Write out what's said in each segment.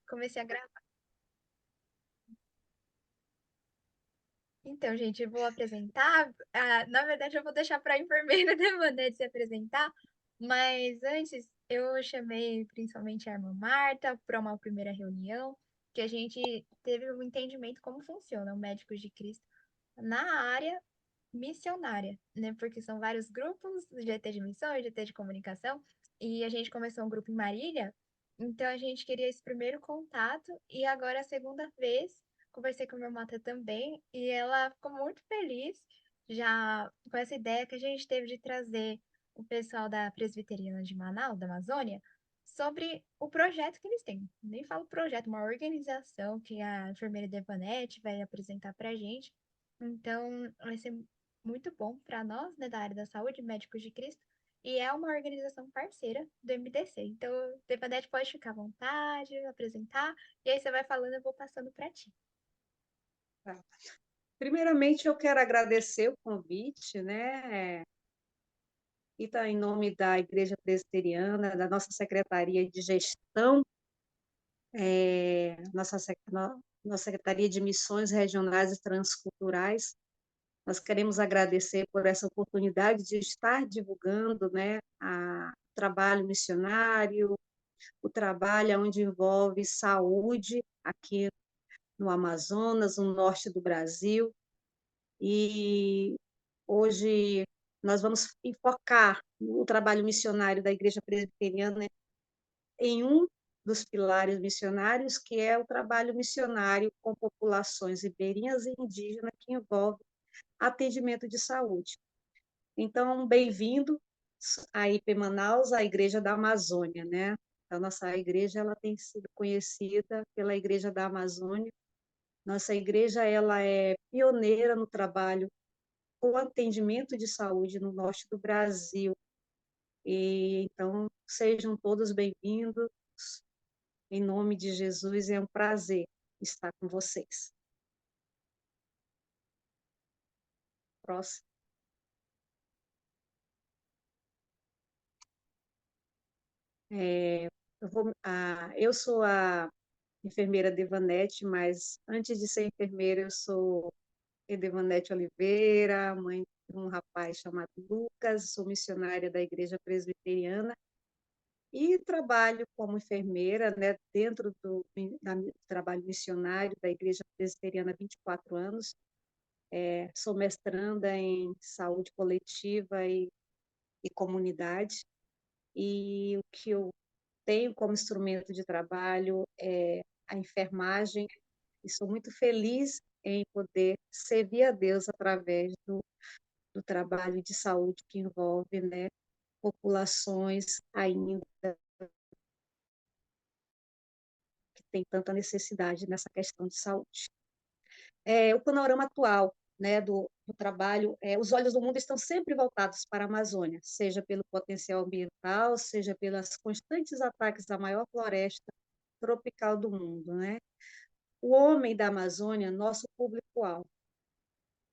Comecei a gravar. Então, gente, eu vou apresentar. Na verdade, eu vou deixar para a enfermeira da Emanuele se apresentar, mas antes eu chamei principalmente a irmã Marta para uma primeira reunião, que a gente teve um entendimento como funciona o Médicos de Cristo na área missionária, né? Porque são vários grupos, o GT de missão, o GT de comunicação, e a gente começou um grupo em Marília, então a gente queria esse primeiro contato, e agora a segunda vez, conversei com a minha mata também, e ela ficou muito feliz já com essa ideia que a gente teve de trazer o pessoal da Presbiteriana de Manaus, da Amazônia, sobre o projeto que eles têm. Nem falo projeto, uma organização que a enfermeira Devanete vai apresentar para a gente. Então, vai ser muito bom para nós, né, da área da saúde, Médicos de Cristo, e é uma organização parceira do MDC. Então, o Devanete pode ficar à vontade, apresentar, e aí você vai falando, eu vou passando para ti. Tá. Primeiramente, eu quero agradecer o convite, né? E tá em nome da Igreja Presbiteriana, da nossa Secretaria de Gestão, nossa Secretaria de Missões Regionais e Transculturais. Nós queremos agradecer por essa oportunidade de estar divulgando, né, o trabalho missionário, o trabalho onde envolve saúde aqui no Amazonas, no norte do Brasil. E hoje nós vamos enfocar o trabalho missionário da Igreja Presbiteriana em um dos pilares missionários, que é o trabalho missionário com populações ribeirinhas e indígenas, que envolve atendimento de saúde. Então, bem-vindo a IP Manaus, a Igreja da Amazônia, né? A nossa igreja ela tem sido conhecida pela Igreja da Amazônia. Nossa igreja ela é pioneira no trabalho com atendimento de saúde no norte do Brasil. E então sejam todos bem-vindos. Em nome de Jesus, é um prazer estar com vocês. Próximo. Eu sou a enfermeira Devanete, mas antes de ser enfermeira, eu sou Devanete Oliveira, mãe de um rapaz chamado Lucas, sou missionária da Igreja Presbiteriana e trabalho como enfermeira, né, dentro do trabalho missionário da Igreja Presbiteriana há 24 anos. Sou mestranda em saúde coletiva e comunidade, e o que eu tenho como instrumento de trabalho é a enfermagem, e sou muito feliz em poder servir a Deus através do trabalho de saúde que envolve, né, populações ainda que têm tanta necessidade nessa questão de saúde. O panorama atual, né, do trabalho, os olhos do mundo estão sempre voltados para a Amazônia, seja pelo potencial ambiental, seja pelos constantes ataques à maior floresta tropical do mundo, né? O homem da Amazônia, nosso público-alvo,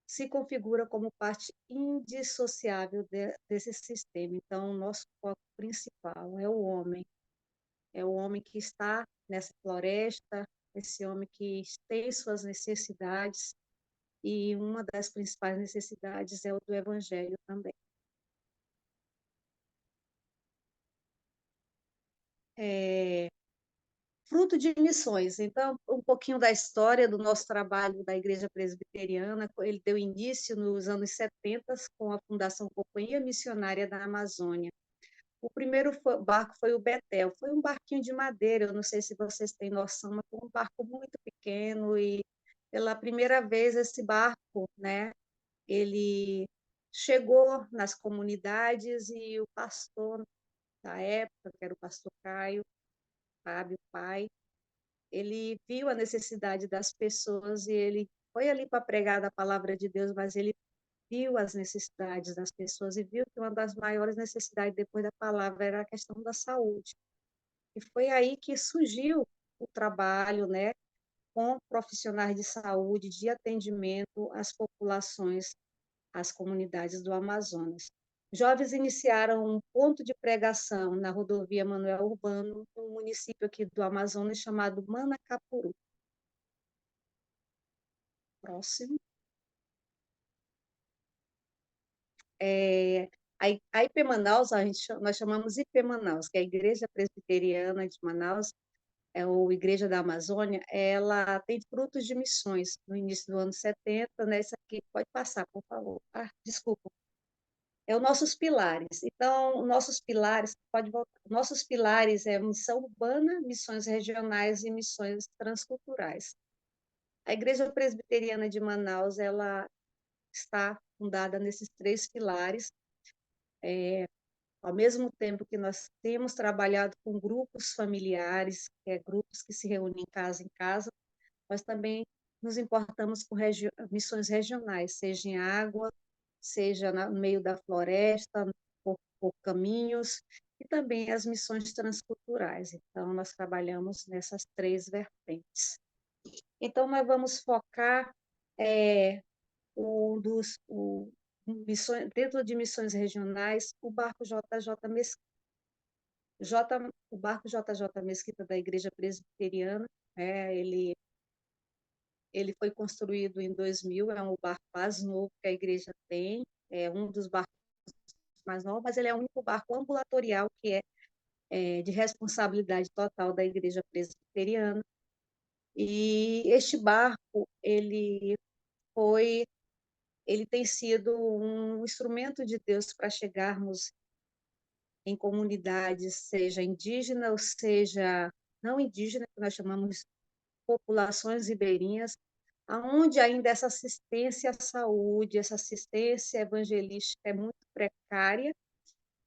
se configura como parte indissociável desse sistema. Então, o nosso foco principal é o homem que está nessa floresta, esse homem que tem suas necessidades, e uma das principais necessidades é o do evangelho também. É, Fruto de missões. Então, um pouquinho da história do nosso trabalho da Igreja Presbiteriana. Ele deu início nos anos 70 com a Fundação Companhia Missionária da Amazônia. O primeiro barco foi o Betel, foi um barquinho de madeira, eu não sei se vocês têm noção, mas foi um barco muito pequeno, e pela primeira vez esse barco, né, ele chegou nas comunidades, e o pastor da época, que era o pastor Caio, Fábio Pai, ele viu a necessidade das pessoas, e ele foi ali para pregar a palavra de Deus, mas ele viu as necessidades das pessoas e viu que uma das maiores necessidades depois da palavra era a questão da saúde. E foi aí que surgiu o trabalho, né, com profissionais de saúde, de atendimento às populações, às comunidades do Amazonas. Jovens iniciaram um ponto de pregação na rodovia Manuel Urbano, no município aqui do Amazonas chamado Manacapuru. Próximo. A IP Manaus, nós chamamos IP Manaus, que é a Igreja Presbiteriana de Manaus, ou Igreja da Amazônia, ela tem frutos de missões no início do ano 70, né? Isso aqui pode passar, por favor. Desculpa. É os nossos pilares. Então, nossos pilares, pode voltar. Nossos pilares é missão urbana, missões regionais e missões transculturais. A Igreja Presbiteriana de Manaus, ela está fundada nesses três pilares, ao mesmo tempo que nós temos trabalhado com grupos familiares, grupos que se reúnem em casa, nós também nos importamos com missões regionais, seja em água, seja no meio da floresta, por caminhos, e também as missões transculturais. Então, nós trabalhamos nessas três vertentes. Então, nós vamos focar dentro de missões regionais, o barco o barco JJ Mesquita da Igreja Presbiteriana, ele foi construído em 2000, é um barco mais novo que a igreja tem, é um dos barcos mais novos, mas ele é o único barco ambulatorial que é de responsabilidade total da Igreja Presbiteriana. E este barco, ele tem sido um instrumento de Deus para chegarmos em comunidades, seja indígena ou seja não indígena, que nós chamamos populações ribeirinhas, aonde ainda essa assistência à saúde, essa assistência evangelística é muito precária,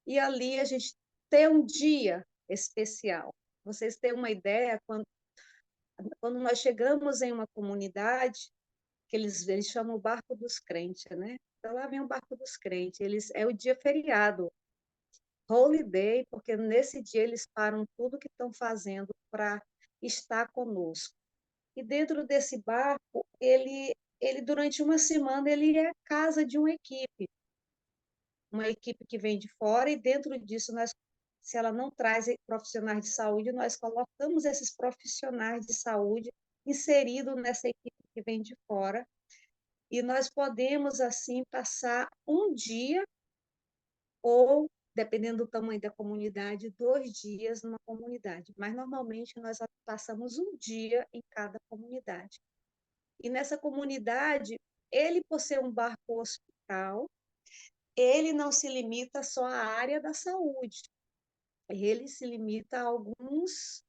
e ali a gente tem um dia especial. Vocês têm uma ideia, quando nós chegamos em uma comunidade, que eles chamam o barco dos crentes, né? Então, lá vem o barco dos crentes, é o dia feriado, holiday, porque nesse dia eles param tudo que estão fazendo para estar conosco. E dentro desse barco, ele durante uma semana, ele é casa de uma equipe que vem de fora, e dentro disso, se ela não traz profissionais de saúde, nós colocamos esses profissionais de saúde inseridos nessa equipe que vem de fora, e nós podemos, assim, passar um dia, ou, dependendo do tamanho da comunidade, 2 dias numa comunidade, mas normalmente nós passamos um dia em cada comunidade. E nessa comunidade, ele, por ser um barco hospital, ele não se limita só à área da saúde, ele se limita a alguns,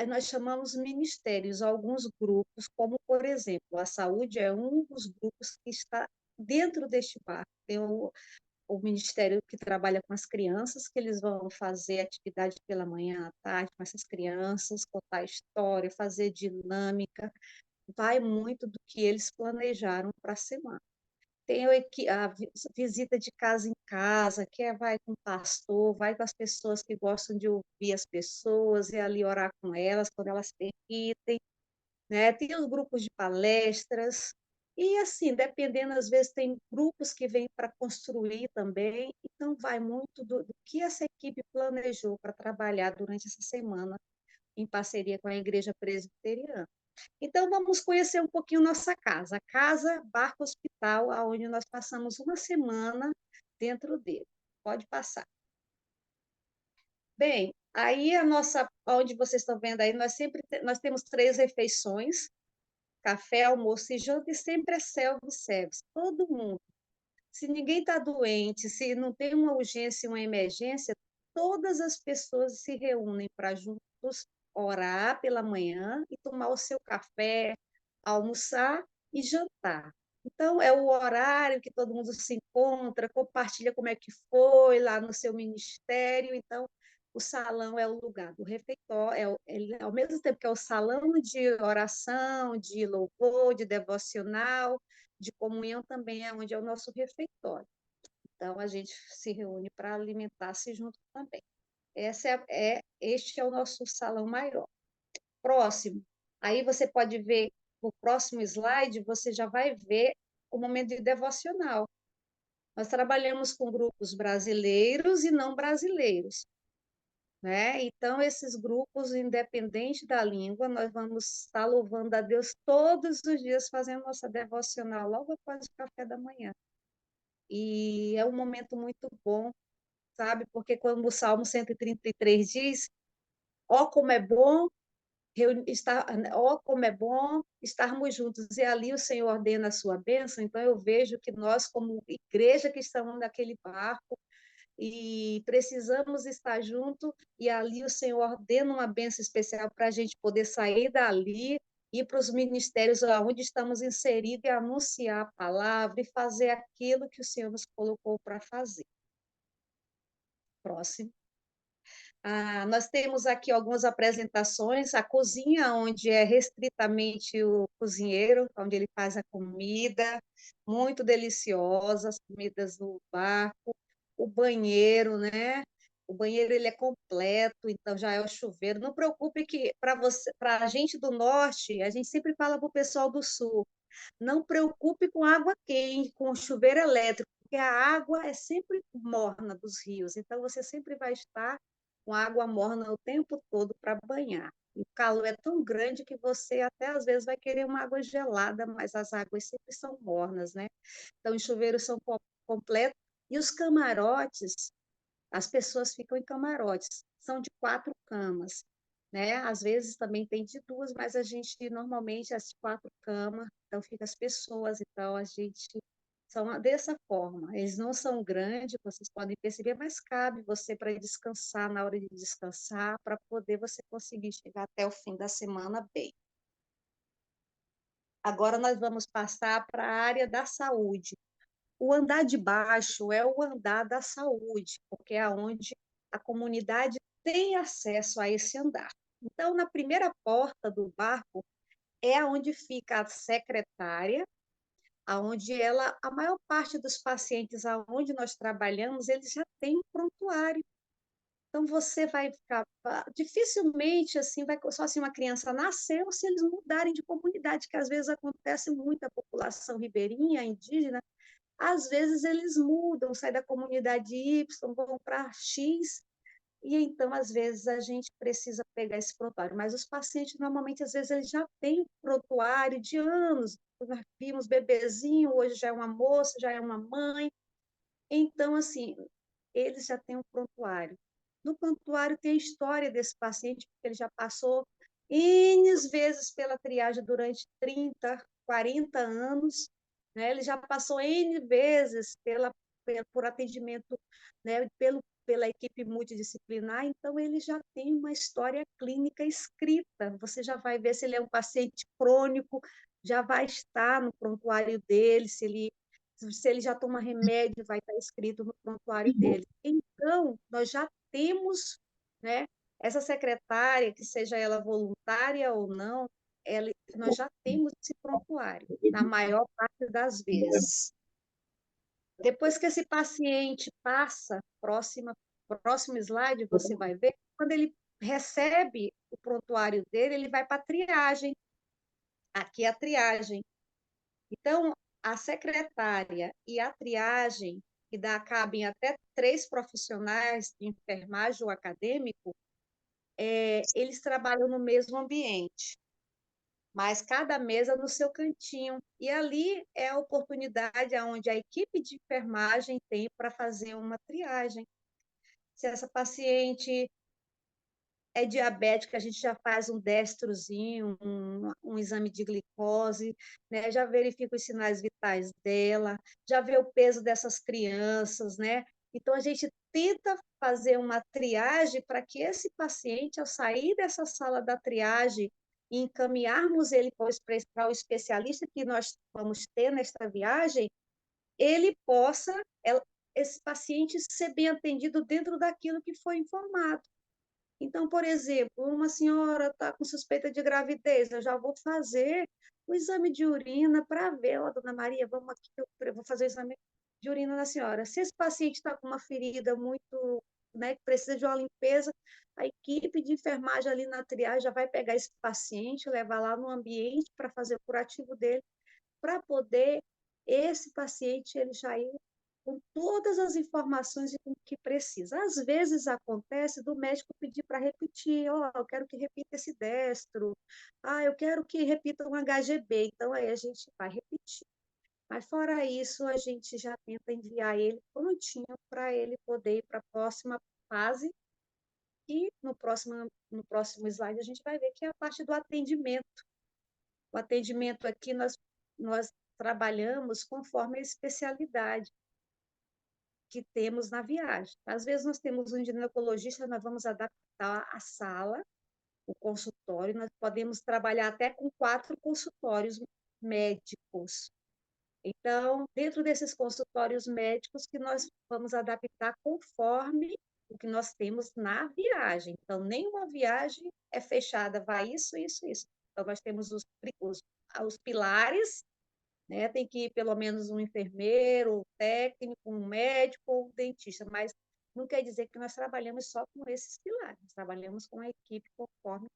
nós chamamos ministérios, alguns grupos, como, por exemplo, a saúde é um dos grupos que está dentro deste barco. Tem o ministério que trabalha com as crianças, que eles vão fazer atividade pela manhã, à tarde, com essas crianças, contar história, fazer dinâmica, vai muito do que eles planejaram para a semana. Tem a visita de casa em casa, vai com o pastor, vai com as pessoas que gostam de ouvir as pessoas e ali orar com elas, quando elas permitem, né? Tem os grupos de palestras, e assim, dependendo, às vezes tem grupos que vêm para construir também, então vai muito do que essa equipe planejou para trabalhar durante essa semana, em parceria com a Igreja Presbiteriana. Então, vamos conhecer um pouquinho nossa casa, a Casa Barco Hospital, onde nós passamos uma semana dentro dele. Pode passar. Bem, aí onde vocês estão vendo aí, nós temos 3 refeições, café, almoço e janta, e sempre é self-service, todo mundo. Se ninguém está doente, se não tem uma urgência, uma emergência, todas as pessoas se reúnem para juntos orar pela manhã e tomar o seu café, almoçar e jantar. Então, é o horário que todo mundo se encontra, compartilha como é que foi lá no seu ministério. Então, o salão é o lugar do refeitório, ao mesmo tempo que é o salão de oração, de louvor, de devocional, de comunhão, também é onde é o nosso refeitório. Então, a gente se reúne para alimentar-se junto também. Este é o nosso salão maior. Próximo. Aí você pode ver, no próximo slide, você já vai ver o momento de devocional. Nós trabalhamos com grupos brasileiros e não brasileiros, né? Então, esses grupos, independente da língua, nós vamos estar louvando a Deus todos os dias, fazendo nossa devocional logo após o café da manhã. E é um momento muito bom, sabe? Porque quando o Salmo 133 diz: ó como é bom estar, ó como é bom estarmos juntos, e ali o Senhor ordena a sua bênção, então eu vejo que nós, como igreja que estamos naquele barco, e precisamos estar junto, e ali o Senhor ordena uma bênção especial para a gente poder sair dali, ir para os ministérios onde estamos inseridos e anunciar a palavra e fazer aquilo que o Senhor nos colocou para fazer. Próximo. Nós temos aqui algumas apresentações, a cozinha, onde é restritamente o cozinheiro, onde ele faz a comida, muito deliciosa, as comidas do barco, o banheiro, né? O banheiro ele é completo, então já é o chuveiro. Não preocupe que para você, para a gente do norte, a gente sempre fala para o pessoal do sul, não preocupe com água quente, com chuveiro elétrico, porque a água é sempre morna dos rios, então você sempre vai estar com água morna o tempo todo para banhar. E o calor é tão grande que você até às vezes vai querer uma água gelada, mas as águas sempre são mornas, né? Então, os chuveiros são completos. E os camarotes, as pessoas ficam em camarotes, são de 4 camas, né? Às vezes também tem de 2, mas a gente normalmente as 4 camas, então fica as pessoas, então a gente são dessa forma. Eles não são grandes, vocês podem perceber, mas cabe você para descansar na hora de descansar, para poder você conseguir chegar até o fim da semana bem. Agora nós vamos passar para a área da saúde. O andar de baixo é o andar da saúde, porque é onde a comunidade tem acesso a esse andar. Então, na primeira porta do barco é onde fica a secretária, aonde ela, a maior parte dos pacientes aonde nós trabalhamos, eles já têm um prontuário. Então você vai ficar dificilmente assim vai só assim uma criança nascer ou se eles mudarem de comunidade, que às vezes acontece muito a população ribeirinha, indígena, às vezes eles mudam, saem da comunidade Y, vão para X, e então, às vezes, a gente precisa pegar esse prontuário. Mas os pacientes, normalmente, às vezes, eles já têm prontuário de anos. Nós vimos bebezinho, hoje já é uma moça, já é uma mãe. Então, assim, eles já têm um prontuário. No prontuário tem a história desse paciente, porque ele já passou N vezes pela triagem durante 30, 40 anos, né? Ele já passou N vezes por atendimento, né? Pela equipe multidisciplinar, então ele já tem uma história clínica escrita. Você já vai ver se ele é um paciente crônico, já vai estar no prontuário dele, se ele já toma remédio, vai estar escrito no prontuário dele. Então, nós já temos, né, essa secretária, que seja ela voluntária ou não, nós já temos esse prontuário, na maior parte das vezes. Depois que esse paciente passa, próximo slide, você vai ver, quando ele recebe o prontuário dele, ele vai para a triagem. Aqui é a triagem. Então, a secretária e a triagem, que cabem até 3 profissionais de enfermagem ou acadêmico, eles trabalham no mesmo ambiente, mas cada mesa no seu cantinho. E ali é a oportunidade onde a equipe de enfermagem tem para fazer uma triagem. Se essa paciente é diabética, a gente já faz um destrozinho, um exame de glicose, né? Já verifica os sinais vitais dela, já vê o peso dessas crianças, né? Então, a gente tenta fazer uma triagem para que esse paciente, ao sair dessa sala da triagem e encaminharmos ele para o especialista que nós vamos ter nesta viagem, ele possa, esse paciente, ser bem atendido dentro daquilo que foi informado. Então, por exemplo, uma senhora está com suspeita de gravidez, eu já vou fazer o exame de urina para ver, ó, dona Maria, vamos aqui, eu vou fazer o exame de urina na senhora. Se esse paciente está com uma ferida muito, né, que precisa de uma limpeza, a equipe de enfermagem ali na triagem já vai pegar esse paciente, levar lá no ambiente para fazer o curativo dele, para poder esse paciente ele já ir com todas as informações e com o que precisa. Às vezes acontece do médico pedir para repetir, ó, eu quero que repita esse destro, eu quero que repita um HGB, então aí a gente vai repetir. Mas fora isso, a gente já tenta enviar ele prontinho para ele poder ir para a próxima fase e no próximo slide a gente vai ver que é a parte do atendimento. O atendimento aqui nós trabalhamos conforme a especialidade que temos na viagem. Às vezes nós temos um ginecologista, nós vamos adaptar a sala, o consultório, nós podemos trabalhar até com 4 consultórios médicos. Então, dentro desses consultórios médicos que nós vamos adaptar conforme o que nós temos na viagem. Então, nenhuma viagem é fechada, vai isso, isso, isso. Então, nós temos os pilares, né? Tem que ir pelo menos um enfermeiro, um técnico, um médico ou um dentista, mas não quer dizer que nós trabalhamos só com esses pilares, nós trabalhamos com a equipe conforme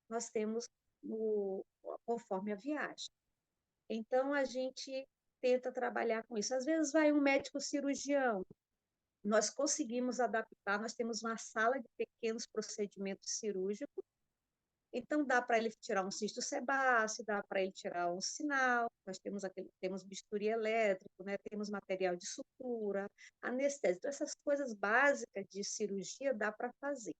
nós temos conforme a viagem. Então, a gente tenta trabalhar com isso. Às vezes vai um médico cirurgião, nós conseguimos adaptar, nós temos uma sala de pequenos procedimentos cirúrgicos, então dá para ele tirar um cisto sebáceo, dá para ele tirar um sinal, nós temos bisturi elétrico, né? Temos material de sutura, anestesia, então, essas coisas básicas de cirurgia dá para fazer.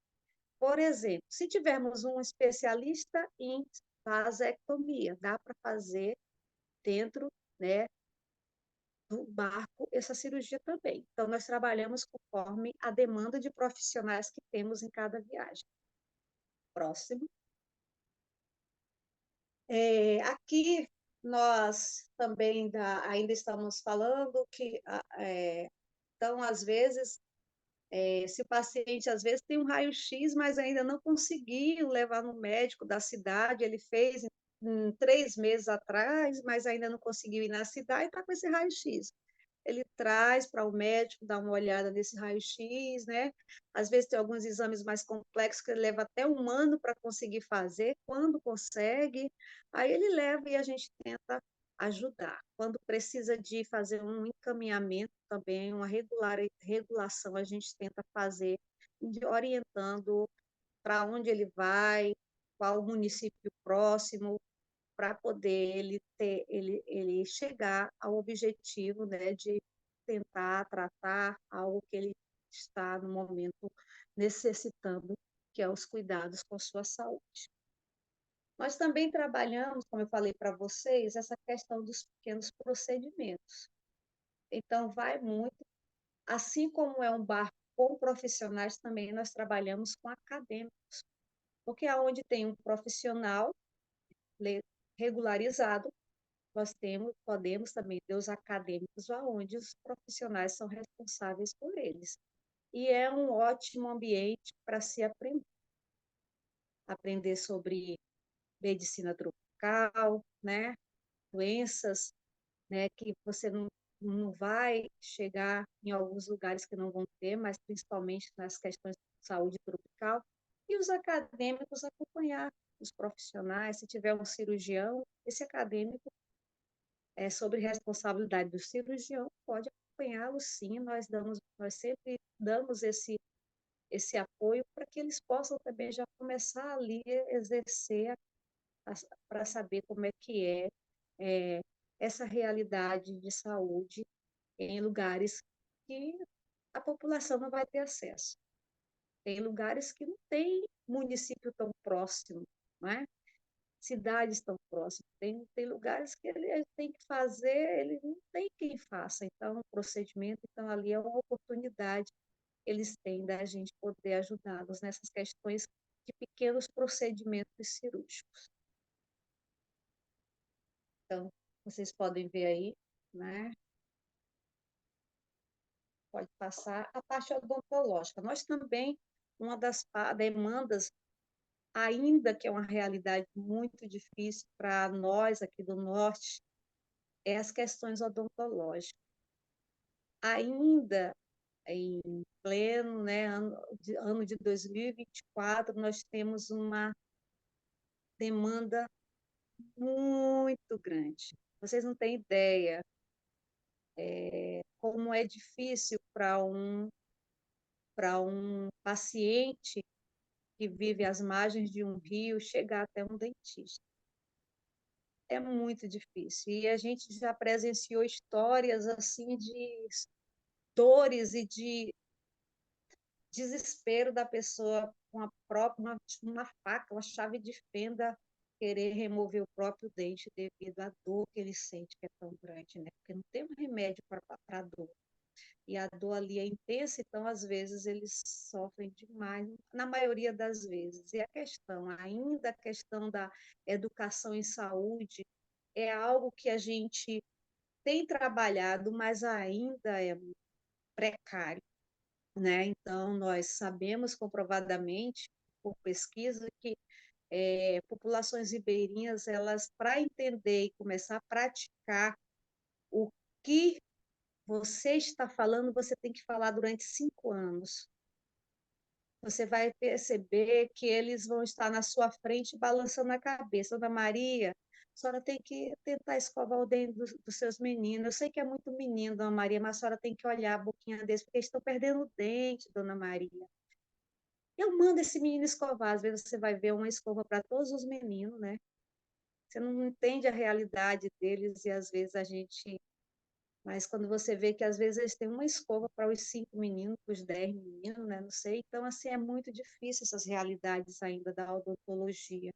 Por exemplo, se tivermos um especialista em vasectomia, dá para fazer dentro, né, do barco essa cirurgia também. Então, nós trabalhamos conforme a demanda de profissionais que temos em cada viagem. Próximo. Aqui nós também ainda estamos falando que, então, às vezes, se o paciente, às vezes, tem um raio-x, mas ainda não conseguiu levar no médico da cidade, ele fez em 3 meses atrás, mas ainda não conseguiu ir na cidade e está com esse raio-x. Ele traz para o médico dar uma olhada nesse raio-x, né? Às vezes tem alguns exames mais complexos que leva até 1 ano para conseguir fazer, quando consegue, aí ele leva e a gente tenta ajudar. Quando precisa de fazer um encaminhamento também, uma regulação, a gente tenta fazer, orientando para onde ele vai, qual o município próximo, para poder ele chegar ao objetivo, né, de tentar tratar algo que ele está no momento necessitando, que é os cuidados com sua saúde. Nós também trabalhamos, como eu falei para vocês, essa questão dos pequenos procedimentos. Então, vai muito, assim como é um barco com profissionais, também nós trabalhamos com acadêmicos, porque aonde tem um profissional regularizado, nós podemos também ter os acadêmicos, onde os profissionais são responsáveis por eles. E é um ótimo ambiente para se aprender sobre medicina tropical, né? Doenças, né? Que você não vai chegar em alguns lugares que não vão ter, mas principalmente nas questões de saúde tropical. E os acadêmicos acompanhar os profissionais, se tiver um cirurgião, esse acadêmico sobre responsabilidade do cirurgião, pode acompanhá-lo sim, nós sempre damos esse apoio para que eles possam também já começar ali a exercer para saber como é que é essa realidade de saúde em lugares que a população não vai ter acesso. Tem lugares que não tem município tão próximo, não é? Cidades tão próximas. Tem lugares que ele tem que fazer, ele não tem quem faça. Então, o procedimento, então, ali é uma oportunidade que eles têm da gente poder ajudá-los nessas questões de pequenos procedimentos cirúrgicos. Então, vocês podem ver aí, né? Pode passar a parte odontológica. Nós também, uma das demandas, ainda que é uma realidade muito difícil para nós aqui do Norte, é as questões odontológicas. Ainda em pleno, né, ano de 2024, nós temos uma demanda muito grande. Vocês não têm ideia. como é difícil para um paciente que vive às margens de um rio chegar até um dentista. É muito difícil. E a gente já presenciou histórias assim de dores e de desespero da pessoa com a própria uma faca, uma chave de fenda, querer remover o próprio dente devido à dor que ele sente, que é tão grande, né? Porque não tem um remédio para a dor. E a dor ali é intensa, então às vezes eles sofrem demais, na maioria das vezes. E a questão, ainda a questão da educação em saúde, é algo que a gente tem trabalhado, mas ainda é precário, né? Então, nós sabemos comprovadamente, por pesquisa, que populações ribeirinhas, elas, para entender e começar a praticar o que você está falando, você tem que falar durante 5 anos. Você vai perceber que eles vão estar na sua frente balançando a cabeça. Dona Maria, a senhora tem que tentar escovar o dente dos seus meninos. Eu sei que é muito menino, Dona Maria, mas a senhora tem que olhar a boquinha deles, porque eles estão perdendo o dente, Dona Maria. Eu mando esse menino escovar. Às vezes você vai ver uma escova para todos os meninos, né? Você não entende a realidade deles e às vezes a gente. Mas quando você vê que às vezes eles têm uma escova para os 5 meninos, para os 10 meninos, né? Não sei. Então, assim, é muito difícil essas realidades ainda da odontologia.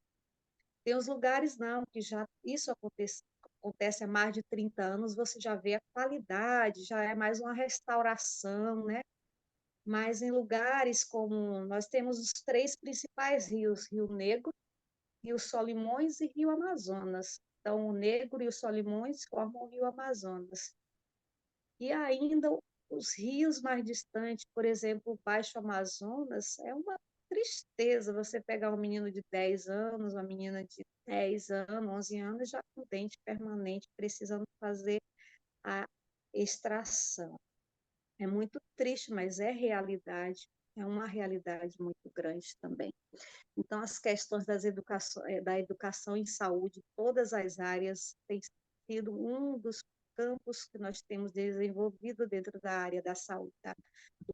Tem os lugares, não, que já isso acontece há mais de 30 anos, você já vê a qualidade, já é mais uma restauração, né? Mas em lugares como nós temos os 3 principais rios, Rio Negro, Rio Solimões e Rio Amazonas. Então, o Negro e o Solimões formam o Rio Amazonas. E ainda os rios mais distantes, por exemplo, o Baixo Amazonas, é uma tristeza você pegar um menino de 10 anos, uma menina de 10 anos, 11 anos, já com dente permanente, precisando fazer a extração. É muito triste, mas é realidade, é uma realidade muito grande também. Então, as questões da educação em saúde, todas as áreas, têm sido um dos campos que nós temos desenvolvido dentro da área da saúde, tá?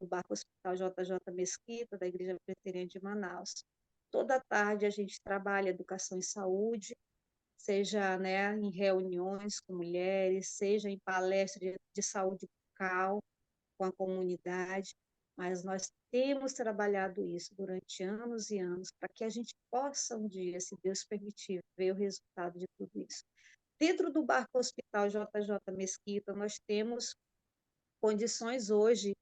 Do Barco Hospital JJ Mesquita, da Igreja Presbiteriana de Manaus. Toda tarde a gente trabalha educação em saúde, seja, né, em reuniões com mulheres, seja em palestras de saúde bucal, com a comunidade, mas nós temos trabalhado isso durante anos e anos para que a gente possa um dia, se Deus permitir, ver o resultado de tudo isso. Dentro do Barco Hospital JJ Mesquita, nós temos condições hoje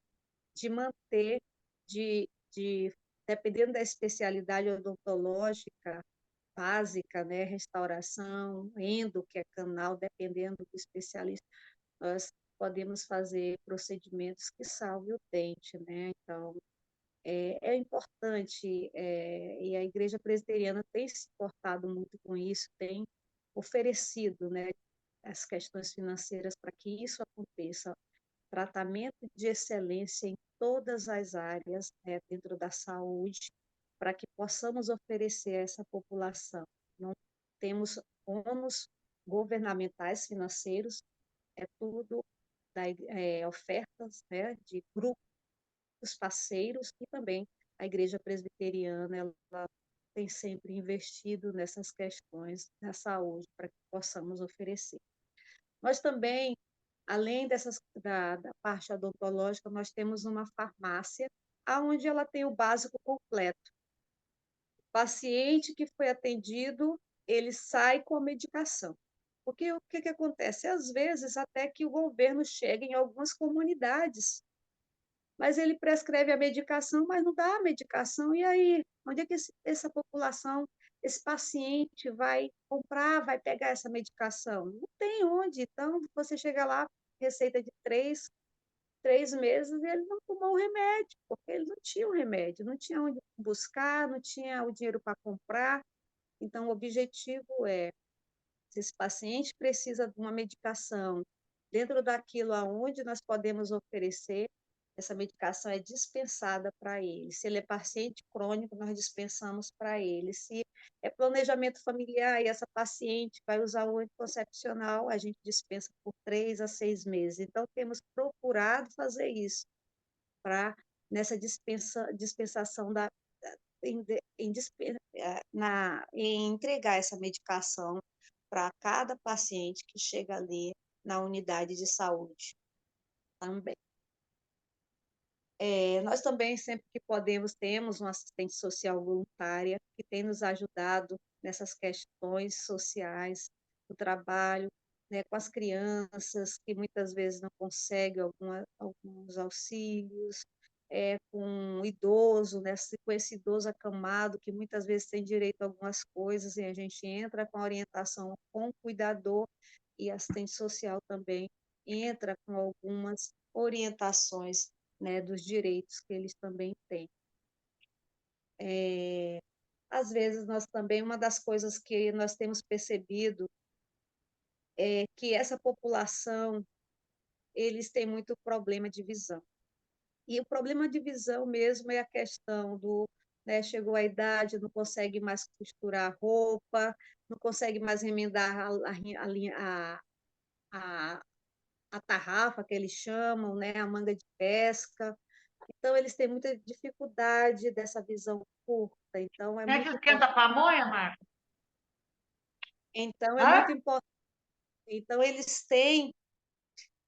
de manter, de dependendo da especialidade odontológica básica, né, restauração, endo, que é canal, dependendo do especialista, nós podemos fazer procedimentos que salvem o dente, né? Então, é importante, e a Igreja Presbiteriana tem se importado muito com isso, tem oferecido, né, as questões financeiras para que isso aconteça, tratamento de excelência em todas as áreas, né, dentro da saúde, para que possamos oferecer a essa população. Não temos ônus governamentais financeiros, é tudo ofertas, né, de grupos parceiros e também a Igreja Presbiteriana, ela tem sempre investido nessas questões da saúde para que possamos oferecer. Nós também, além da parte odontológica, nós temos uma farmácia onde ela tem o básico completo. O paciente que foi atendido, ele sai com a medicação. Porque o que acontece? Às vezes, até que o governo chega em algumas comunidades, mas ele prescreve a medicação, mas não dá a medicação. E aí, onde é que essa população, esse paciente vai comprar, vai pegar essa medicação? Não tem onde. Então, você chega lá, receita de 3 meses, e ele não tomou o remédio, porque ele não tinha o remédio, não tinha onde buscar, não tinha o dinheiro para comprar. Então, o objetivo é, se esse paciente precisa de uma medicação, dentro daquilo aonde nós podemos oferecer, essa medicação é dispensada para ele. Se ele é paciente crônico, nós dispensamos para ele. Se é planejamento familiar e essa paciente vai usar o anticoncepcional, a gente dispensa por 3 a 6 meses. Então, temos procurado fazer isso para nessa dispensação em entregar essa medicação para cada paciente que chega ali na unidade de saúde também. Nós também, sempre que podemos, temos uma assistente social voluntária que tem nos ajudado nessas questões sociais, do trabalho, né, com as crianças, que muitas vezes não conseguem alguns auxílios, com o idoso, né, com esse idoso acamado, que muitas vezes tem direito a algumas coisas, e a gente entra com a orientação com o cuidador, e a assistente social também entra com algumas orientações, né, dos direitos que eles também têm. Às vezes, nós também, uma das coisas que nós temos percebido é que essa população, eles têm muito problema de visão. E o problema de visão mesmo é a questão do, né, chegou a idade, não consegue mais costurar roupa, não consegue mais remendar a, a tarrafa, que eles chamam, né, a manga de pesca. Então, eles têm muita dificuldade dessa visão curta. Então, é Quer que muito esquenta importante. a pamonha, Marta? Então, é Hã? muito importante. Então, eles têm.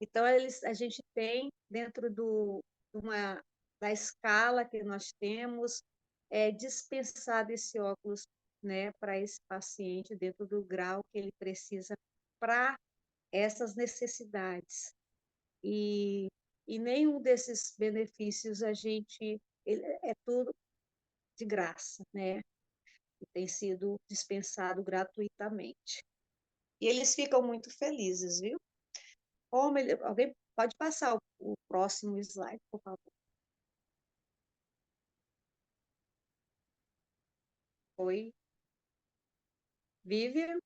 Então, a gente tem, dentro da escala que nós temos, dispensado esse óculos, né, para esse paciente, dentro do grau que ele precisa para essas necessidades. E, e nenhum desses benefícios é tudo de graça, né? E tem sido dispensado gratuitamente. E eles ficam muito felizes, viu? Alguém pode passar o próximo slide, por favor. Foi. Vivian,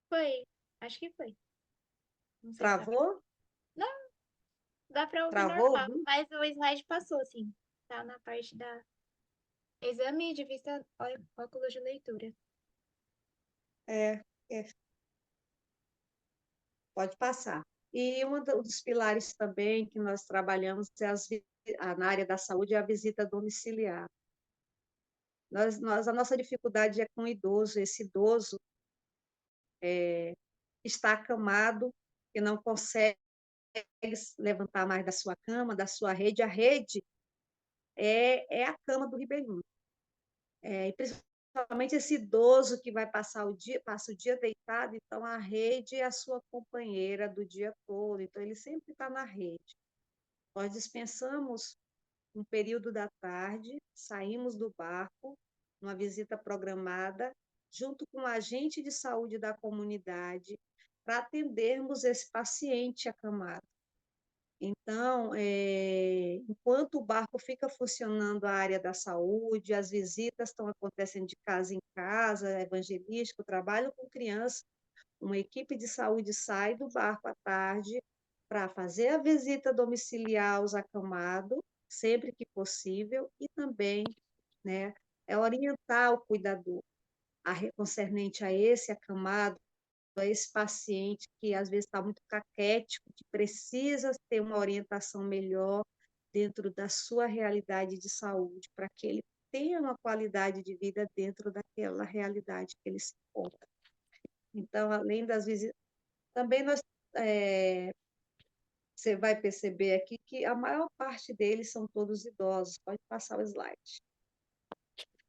Foi. Acho que foi. Não sei se dá pra... travou? Não, dá pra ouvir Travou? normal, mas o slide passou, sim. Tá na parte da exame de vista, óculos de leitura. É, é, pode passar. E um dos pilares também que nós trabalhamos na área da saúde é a visita domiciliar. A nossa dificuldade é com o idoso. Esse idoso está acamado e não consegue levantar mais da sua cama, da sua rede. A rede é a cama do ribeirinho. E principalmente esse idoso que passa o dia deitado, então a rede é a sua companheira do dia todo, então ele sempre está na rede. Nós dispensamos um período da tarde, saímos do barco, uma visita programada, junto com o agente de saúde da comunidade, para atendermos esse paciente acamado. Então, enquanto o barco fica funcionando a área da saúde, as visitas estão acontecendo de casa em casa, evangelístico, trabalho com criança, uma equipe de saúde sai do barco à tarde para fazer a visita domiciliar aos acamados, sempre que possível, e também, né, orientar o cuidador concernente a esse acamado, a esse paciente que às vezes está muito caquético, que precisa ter uma orientação melhor dentro da sua realidade de saúde, para que ele tenha uma qualidade de vida dentro daquela realidade que ele se encontra. Então, além das visitas, também você vai perceber aqui que a maior parte deles são todos idosos. Pode passar o slide.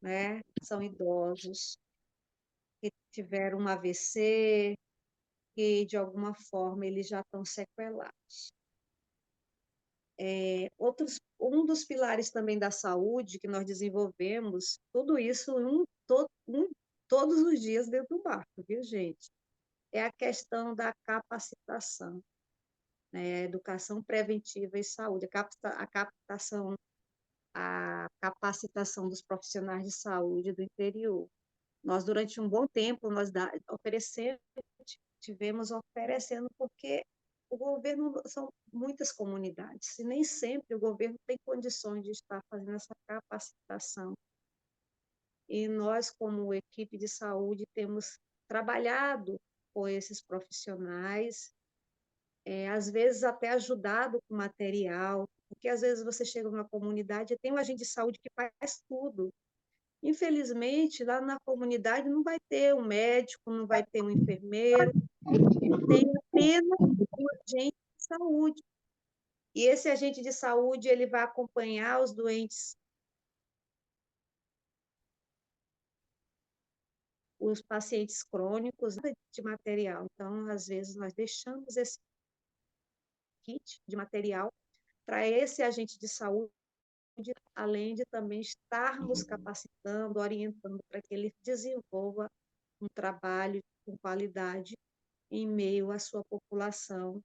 Né? São idosos que tiveram um AVC, que de alguma forma eles já estão sequelados. Um dos pilares também da saúde que nós desenvolvemos, tudo isso todos os dias dentro do barco, viu, gente? É a questão da capacitação, né? Educação preventiva e saúde, a capacitação dos profissionais de saúde do interior. Nós, durante um bom tempo, tivemos oferecendo, porque o governo são muitas comunidades, e nem sempre o governo tem condições de estar fazendo essa capacitação. E nós, como equipe de saúde, temos trabalhado com esses profissionais, às vezes até ajudado com material, porque às vezes você chega numa comunidade e tem um agente de saúde que faz tudo. Infelizmente, lá na comunidade não vai ter um médico, não vai ter um enfermeiro, tem apenas um agente de saúde. E esse agente de saúde, ele vai acompanhar os doentes, os pacientes crônicos, nada de material. Então, às vezes, nós deixamos esse kit de material para esse agente de saúde, além de também estarmos capacitando, orientando para que ele desenvolva um trabalho com qualidade em meio à sua população,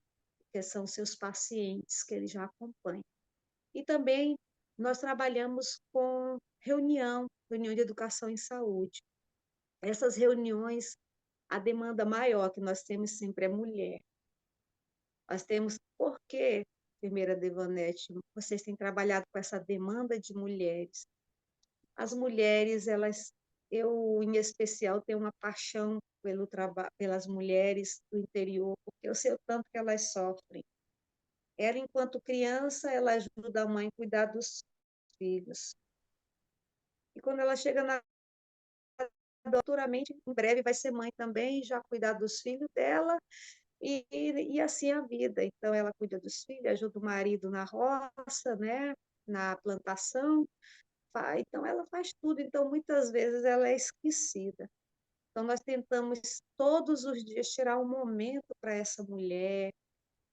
que são seus pacientes que ele já acompanha. E também nós trabalhamos com reunião de educação em saúde. Essas reuniões, a demanda maior que nós temos sempre é mulher. Nós temos, por que, enfermeira Devanete, vocês têm trabalhado com essa demanda de mulheres? As mulheres, eu em especial tenho uma paixão pelas mulheres do interior, porque eu sei o tanto que elas sofrem. Ela, enquanto criança, ela ajuda a mãe a cuidar dos filhos. E quando ela chega na futuramente, em breve, vai ser mãe também, já cuidar dos filhos dela, e assim a vida. Então, ela cuida dos filhos, ajuda o marido na roça, né, na plantação, então ela faz tudo. Então, muitas vezes, ela é esquecida. Então, nós tentamos todos os dias tirar um momento para essa mulher,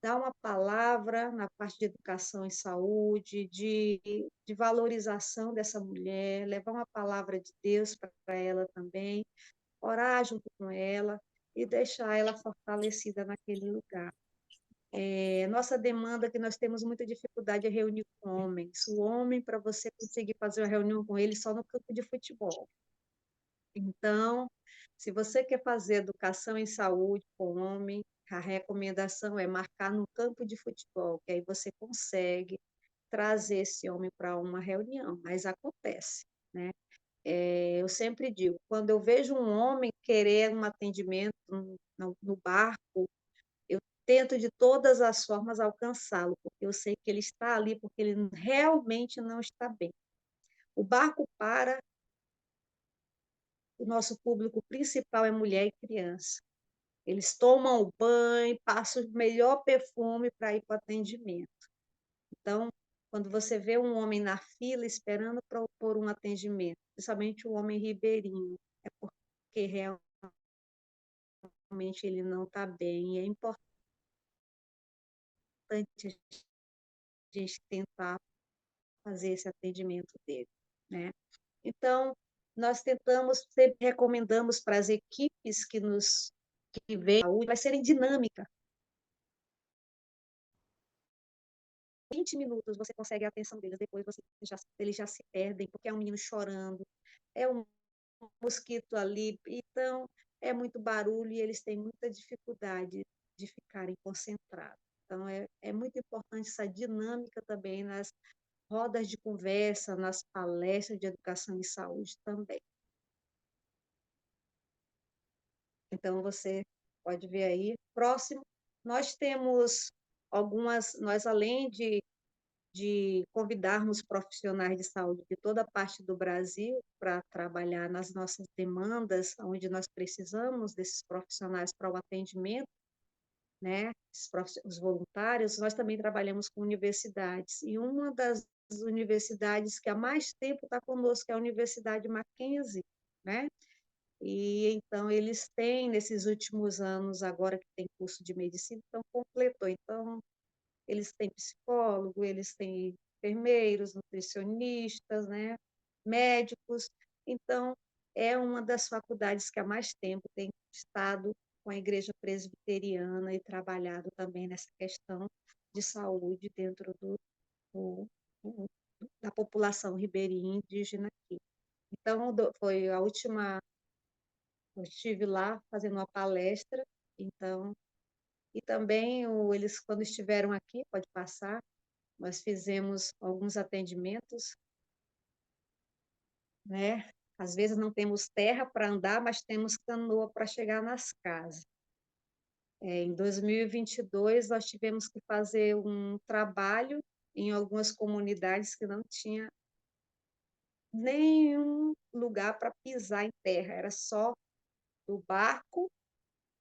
dar uma palavra na parte de educação e saúde, de valorização dessa mulher, levar uma palavra de Deus para ela também, orar junto com ela e deixar ela fortalecida naquele lugar. Nossa demanda é que nós temos muita dificuldade é reunir com homens. O homem, para você conseguir fazer uma reunião com ele, só no campo de futebol. Então, se você quer fazer educação em saúde com homem, a recomendação é marcar no campo de futebol, que aí você consegue trazer esse homem para uma reunião, mas acontece, né? Eu sempre digo, quando eu vejo um homem querer um atendimento no barco, eu tento de todas as formas alcançá-lo, porque eu sei que ele está ali porque ele realmente não está bem. O barco para, o nosso público principal é mulher e criança. Eles tomam o banho, passam o melhor perfume para ir para o atendimento. Então, quando você vê um homem na fila esperando por um atendimento, principalmente o homem ribeirinho, é porque realmente ele não está bem. É importante a gente tentar fazer esse atendimento dele, né? Então, nós tentamos, sempre recomendamos para as equipes que vêm, vai serem dinâmica. 20 minutos você consegue a atenção deles, depois eles já se perdem, porque é um menino chorando, é um mosquito ali, então é muito barulho e eles têm muita dificuldade de ficarem concentrados. Então, é muito importante essa dinâmica também nas rodas de conversa, nas palestras de educação e saúde também. Então, você pode ver aí. Próximo, nós temos nós além de convidarmos profissionais de saúde de toda parte do Brasil para trabalhar nas nossas demandas, onde nós precisamos desses profissionais para o atendimento, né? Os voluntários, nós também trabalhamos com universidades. E uma das universidades que há mais tempo está conosco é a Universidade Mackenzie, né? E então eles têm, nesses últimos anos, agora que tem curso de medicina, então completou. Então, eles têm psicólogo, eles têm enfermeiros, nutricionistas, né, médicos. Então, é uma das faculdades que há mais tempo tem estado com a Igreja Presbiteriana e trabalhado também nessa questão de saúde dentro do, da população ribeirinha indígena aqui. Então, foi a última, eu estive lá fazendo uma palestra, então E também, eles, quando estiveram aqui, pode passar, nós fizemos alguns atendimentos, né? Às vezes não temos terra para andar, mas temos canoa para chegar nas casas. Em 2022, nós tivemos que fazer um trabalho em algumas comunidades que não tinha nenhum lugar para pisar em terra, era só do barco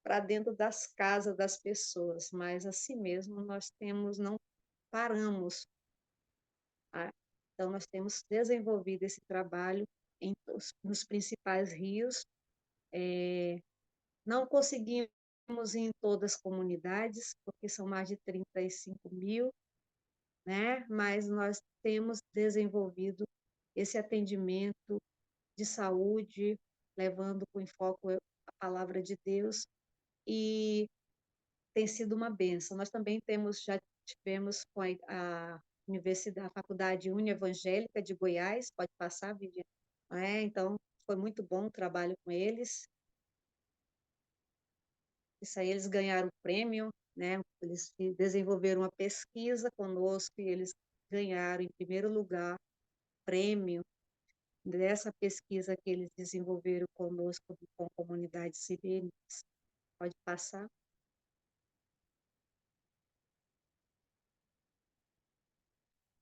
para dentro das casas das pessoas, mas assim mesmo nós temos, não paramos. Tá? Então, nós temos desenvolvido esse trabalho nos principais rios. Não conseguimos ir em todas as comunidades, porque são mais de 35.000, né? Mas nós temos desenvolvido esse atendimento de saúde, levando com foco a palavra de Deus, e tem sido uma bênção. Nós também já tivemos com a Universidade, a Faculdade Uni-Evangélica de Goiás, pode passar, Viviane? Então, foi muito bom o trabalho com eles. Isso aí, eles ganharam o prêmio, né? Eles desenvolveram uma pesquisa conosco e eles ganharam, em primeiro lugar, prêmio dessa pesquisa que eles desenvolveram conosco com comunidades ribeirinhas. Pode passar.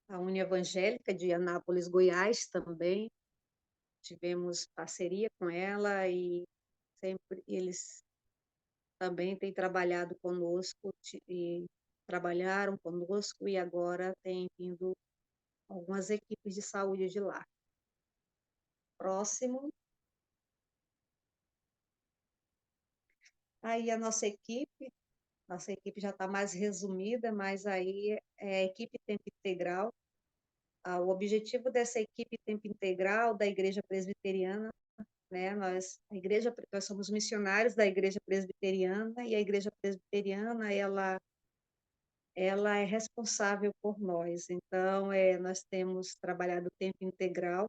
A Uni Evangélica de Anápolis, Goiás, também tivemos parceria com ela e sempre eles também têm trabalhado conosco e trabalharam conosco e agora têm vindo algumas equipes de saúde de lá. Próximo. Aí a nossa equipe já está mais resumida, mas aí é a equipe tempo integral. O objetivo dessa equipe tempo integral da Igreja Presbiteriana, né? Nós somos missionários da Igreja Presbiteriana e a Igreja Presbiteriana ela é responsável por nós. Então, nós temos trabalhado tempo integral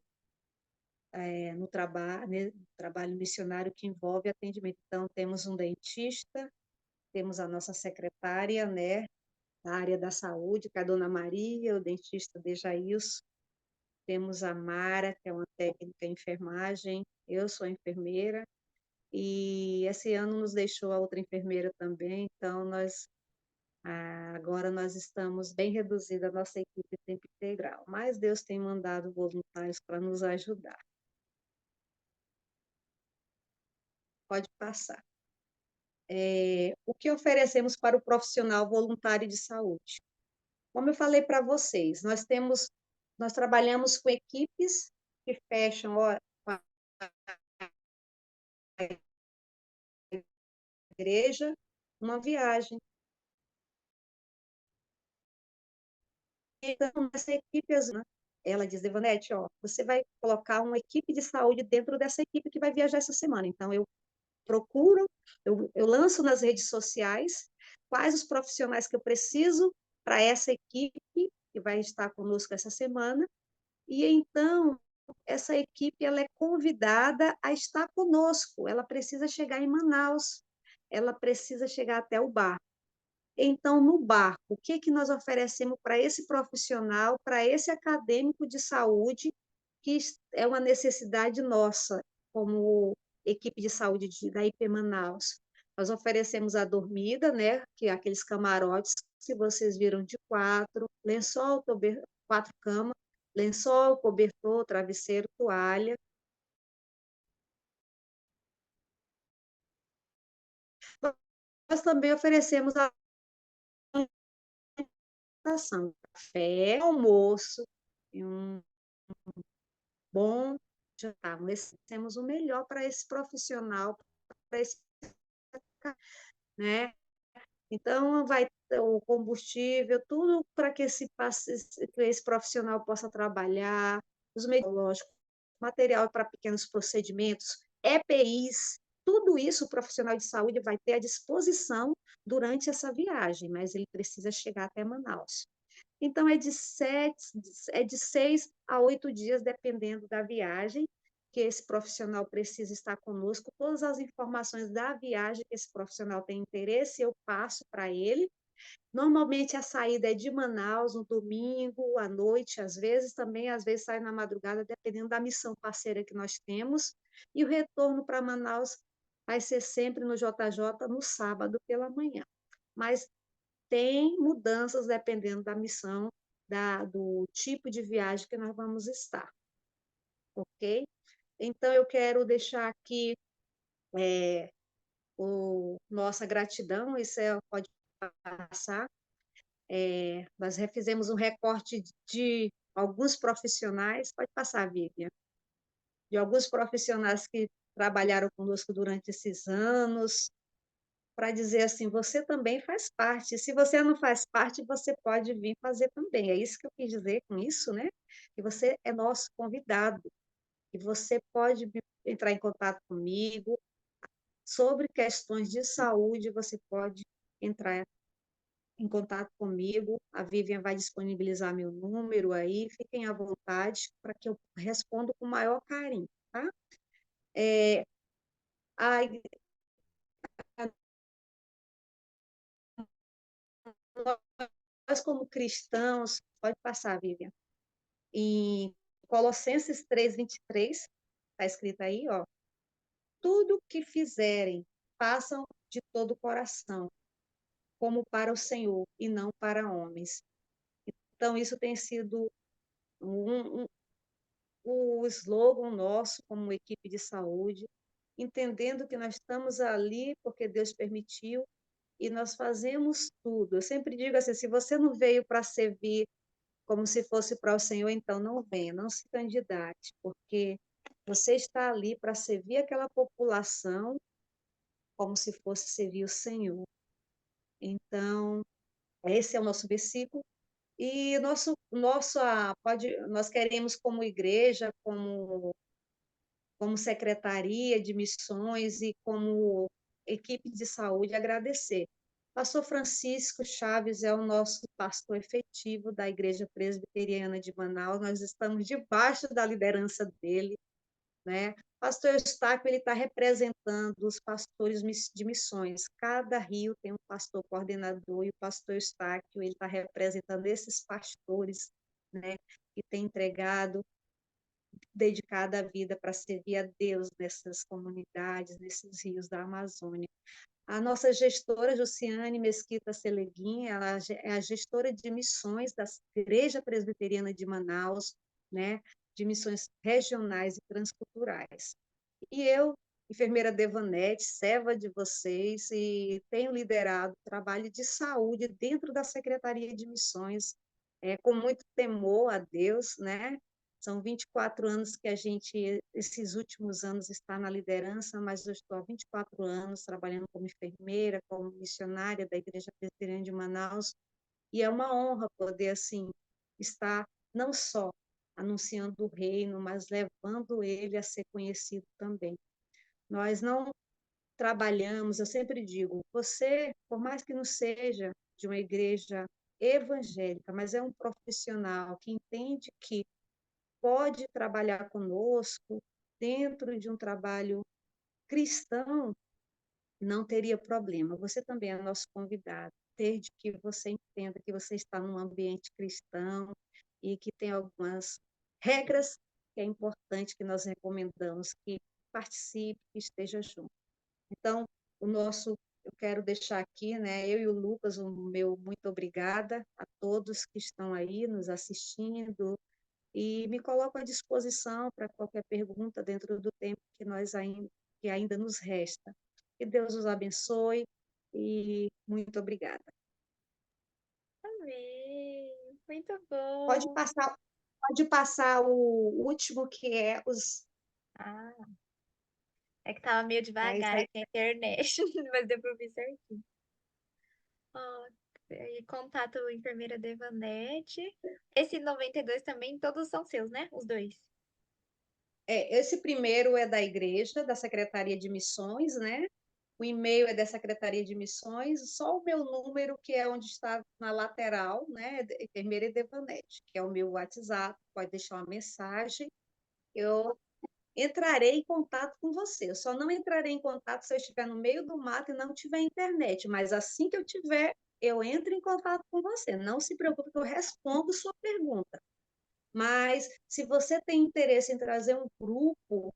no trabalho missionário que envolve atendimento. Então, temos um dentista, temos a nossa secretária, né, da área da saúde, que é a dona Maria, o dentista Dejailson, temos a Mara, que é uma técnica em enfermagem, eu sou enfermeira, e esse ano nos deixou a outra enfermeira também, então agora nós estamos bem reduzida a nossa equipe de tempo integral, mas Deus tem mandado voluntários para nos ajudar. Pode passar. O que oferecemos para o profissional voluntário de saúde? Como eu falei para vocês, nós trabalhamos com equipes que fecham com a igreja uma viagem. Então, essa equipe, ela diz, Ivonete, você vai colocar uma equipe de saúde dentro dessa equipe que vai viajar essa semana. Então, eu procuro, eu lanço nas redes sociais quais os profissionais que eu preciso para essa equipe que vai estar conosco essa semana, e então essa equipe ela é convidada a estar conosco, ela precisa chegar em Manaus, ela precisa chegar até o bar. Então, no barco, o que nós oferecemos para esse profissional, para esse acadêmico de saúde, que é uma necessidade nossa, como equipe de saúde da IP Manaus? Nós oferecemos a dormida, né, que é aqueles camarotes que vocês viram de 4, lençol, 4 camas, lençol, cobertor, travesseiro, toalha. Nós também oferecemos a alimentação, café, almoço e um bom jantar. Nós temos o melhor para esse profissional, para esse, né? Então, vai ter o combustível, tudo para que esse profissional possa trabalhar, os lógicos, material para pequenos procedimentos, EPIs, tudo isso o profissional de saúde vai ter à disposição durante essa viagem, mas ele precisa chegar até Manaus. Então, é de 6 a 8 dias, dependendo da viagem, que esse profissional precisa estar conosco, todas as informações da viagem que esse profissional tem interesse, eu passo para ele. Normalmente a saída é de Manaus no domingo à noite, às vezes também, às vezes sai na madrugada, dependendo da missão parceira que nós temos. E o retorno para Manaus vai ser sempre no JJ no sábado pela manhã. Mas tem mudanças dependendo da missão, do tipo de viagem que nós vamos estar, ok? Então, eu quero deixar aqui nossa gratidão, isso pode passar. Nós refizemos um recorte de alguns profissionais, pode passar, Vivian, de alguns profissionais que trabalharam conosco durante esses anos, para dizer assim, você também faz parte. Se você não faz parte, você pode vir fazer também. É isso que eu quis dizer com isso, né? Que você é nosso convidado, e você pode entrar em contato comigo sobre questões de saúde, você pode entrar em contato comigo. A Vivian vai disponibilizar meu número aí, fiquem à vontade para que eu responda com o maior carinho, tá? É, a, nós, como cristãos, pode passar, Vivian, em Colossenses 3:23, está escrito aí, ó, tudo que fizerem, façam de todo o coração, como para o Senhor e não para homens. Então, isso tem sido o slogan nosso como equipe de saúde, entendendo que nós estamos ali porque Deus permitiu e nós fazemos tudo. Eu sempre digo assim, se você não veio para servir como se fosse para o Senhor, então não venha, não se candidate, porque você está ali para servir aquela população como se fosse servir o Senhor. Então, esse é o nosso versículo. E nós queremos, como igreja, como secretaria de missões e como equipe de saúde, agradecer. Pastor Francisco Chaves é o nosso pastor efetivo da Igreja Presbiteriana de Manaus, nós estamos debaixo da liderança dele, né? Pastor Eustáquio, ele está representando os pastores de missões. Cada rio tem um pastor coordenador e o pastor Eustáquio, ele está representando esses pastores, né, que têm entregado, dedicado a vida para servir a Deus nessas comunidades, nesses rios da Amazônia. A nossa gestora, Jussiane Mesquita Seleguin, ela é a gestora de missões da Igreja Presbiteriana de Manaus, né, de missões regionais e transculturais. E eu, enfermeira Devanete, serva de vocês, e tenho liderado o trabalho de saúde dentro da Secretaria de Missões, com muito temor a Deus, né? São 24 anos que a gente, esses últimos anos, está na liderança, mas eu estou há 24 anos trabalhando como enfermeira, como missionária da Igreja Presbiteriana de Manaus, e é uma honra poder, assim, estar não só anunciando o reino, mas levando ele a ser conhecido também. Nós não trabalhamos, eu sempre digo, você, por mais que não seja de uma igreja evangélica, mas é um profissional que entende que pode trabalhar conosco dentro de um trabalho cristão, não teria problema. Você também é nosso convidado, desde que você entenda que você está num ambiente cristão e que tem algumas regras que é importante que nós recomendamos que participe, que esteja junto. Então, eu quero deixar aqui, né, eu e o Lucas, o meu muito obrigada a todos que estão aí nos assistindo e me coloco à disposição para qualquer pergunta dentro do tempo que ainda nos resta. Que Deus os abençoe e muito obrigada. Amém. Muito Pode bom. passar, pode passar o último, que é os. Ah, é que tava meio Aí devagar sai. aqui a internet, mas deu pra ouvir certinho. Ó, e contato enfermeira Devanete. Esse 92 também, todos são seus, né? Os dois. Esse primeiro é da igreja, da Secretaria de Missões, né? O e-mail é da Secretaria de Missões, só o meu número, que é onde está na lateral, né? Enfermeira Devanete, que é o meu WhatsApp, pode deixar uma mensagem. Eu entrarei em contato com você. Eu só não entrarei em contato se eu estiver no meio do mato e não tiver internet, mas assim que eu tiver, eu entro em contato com você. Não se preocupe que eu respondo sua pergunta. Mas se você tem interesse em trazer um grupo,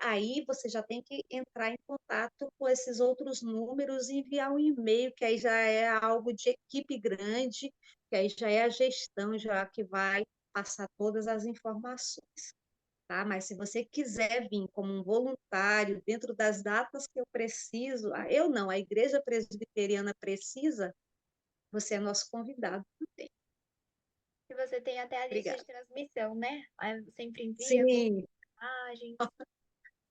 aí você já tem que entrar em contato com esses outros números e enviar um e-mail, que aí já é algo de equipe grande, que aí já é a gestão já que vai passar todas as informações, tá? Mas se você quiser vir como um voluntário dentro das datas que eu preciso, eu não, a Igreja Presbiteriana precisa, você é nosso convidado também. E você tem até a lista de Obrigada. transmissão, né? Aí sempre envia todas Sim, as imagens.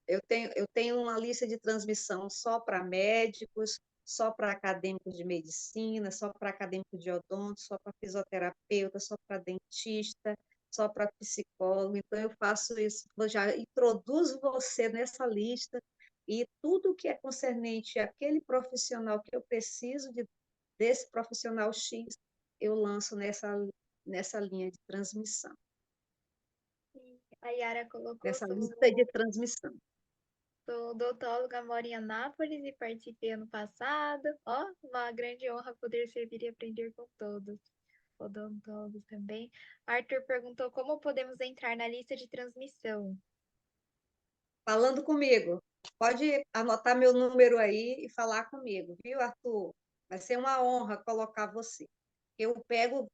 eu tenho uma lista de transmissão só para médicos, só para acadêmicos de medicina, só para acadêmicos de odonto, só para fisioterapeuta, só para dentista, só para psicólogo. Então, eu faço isso, eu já introduzo você nessa lista e tudo que é concernente àquele profissional que eu preciso desse profissional X, eu lanço nessa linha de transmissão, A Yara colocou, nessa lista de transmissão. sou odontóloga, moro em Anápolis e participei ano passado. Ó, uma grande honra poder servir e aprender com todos. Odontólogos também. Arthur perguntou como podemos entrar na lista de transmissão. Falando comigo. Pode anotar meu número aí e falar comigo, viu, Arthur? Vai ser uma honra colocar você. Eu pego,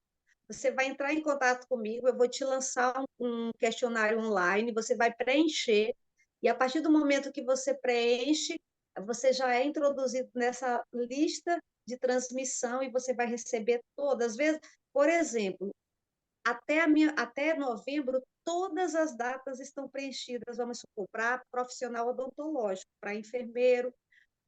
você vai entrar em contato comigo, eu vou te lançar um questionário online, você vai preencher, e a partir do momento que você preenche, você já é introduzido nessa lista de transmissão e você vai receber todas as vezes. Por exemplo, até novembro, todas as datas estão preenchidas, vamos supor, para profissional odontológico, para enfermeiro,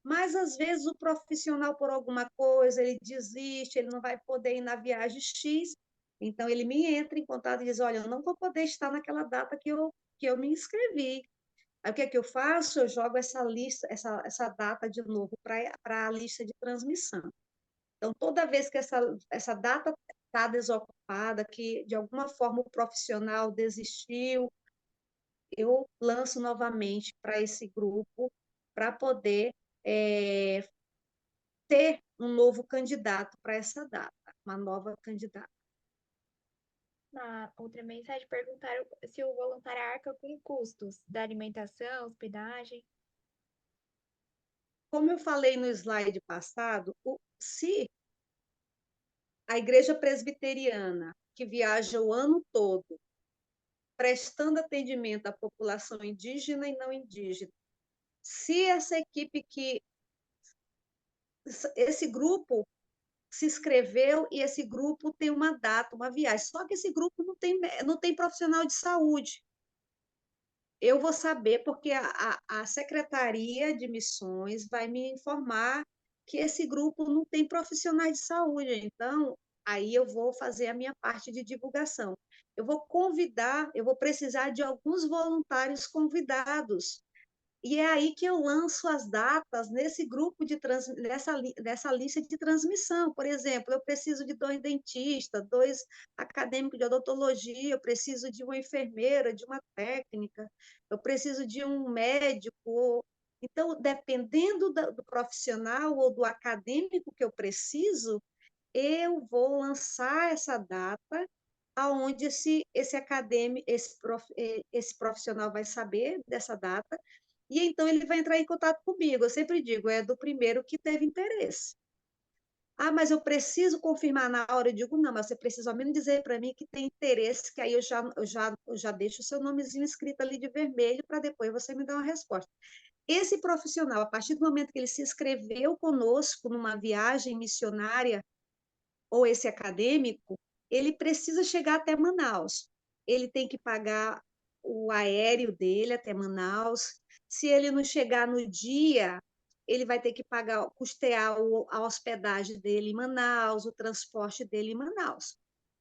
mas às vezes o profissional, por alguma coisa, ele desiste, ele não vai poder ir na viagem X, então ele me entra em contato e diz: olha, eu não vou poder estar naquela data que eu me inscrevi. Aí o que é que eu faço? Eu jogo essa lista, essa data de novo para a lista de transmissão. Então, toda vez que essa data está desocupada, que de alguma forma o profissional desistiu, eu lanço novamente para esse grupo para poder é, ter um novo candidato para essa data, uma nova candidata. Na outra mensagem perguntaram se o voluntário arca com custos da alimentação, hospedagem. Como eu falei no slide passado, se a igreja presbiteriana, que viaja o ano todo, prestando atendimento à população indígena e não indígena, se essa equipe que esse grupo se inscreveu e esse grupo tem uma data, uma viagem. Só que esse grupo não tem profissional de saúde. Eu vou saber, porque a Secretaria de Missões vai me informar que esse grupo não tem profissionais de saúde. Então, aí eu vou fazer a minha parte de divulgação. Eu vou precisar de alguns voluntários convidados e é aí que eu lanço as datas nesse grupo nessa lista de transmissão. Por exemplo, eu preciso de 2 dentistas, 2 acadêmicos de odontologia, eu preciso de uma enfermeira, de uma técnica, eu preciso de um médico. Então, dependendo do profissional ou do acadêmico que eu preciso, eu vou lançar essa data aonde esse profissional vai saber dessa data e então ele vai entrar em contato comigo. Eu sempre digo, é do primeiro que teve interesse. Ah, mas eu preciso confirmar na hora. Eu digo, não, mas você precisa ao menos dizer para mim que tem interesse, que aí eu já deixo o seu nomezinho escrito ali de vermelho para depois você me dar uma resposta. Esse profissional, a partir do momento que ele se inscreveu conosco numa viagem missionária, ou esse acadêmico, ele precisa chegar até Manaus. Ele tem que pagar o aéreo dele até Manaus. Se ele não chegar no dia, ele vai ter que pagar, custear a hospedagem dele em Manaus, o transporte dele em Manaus.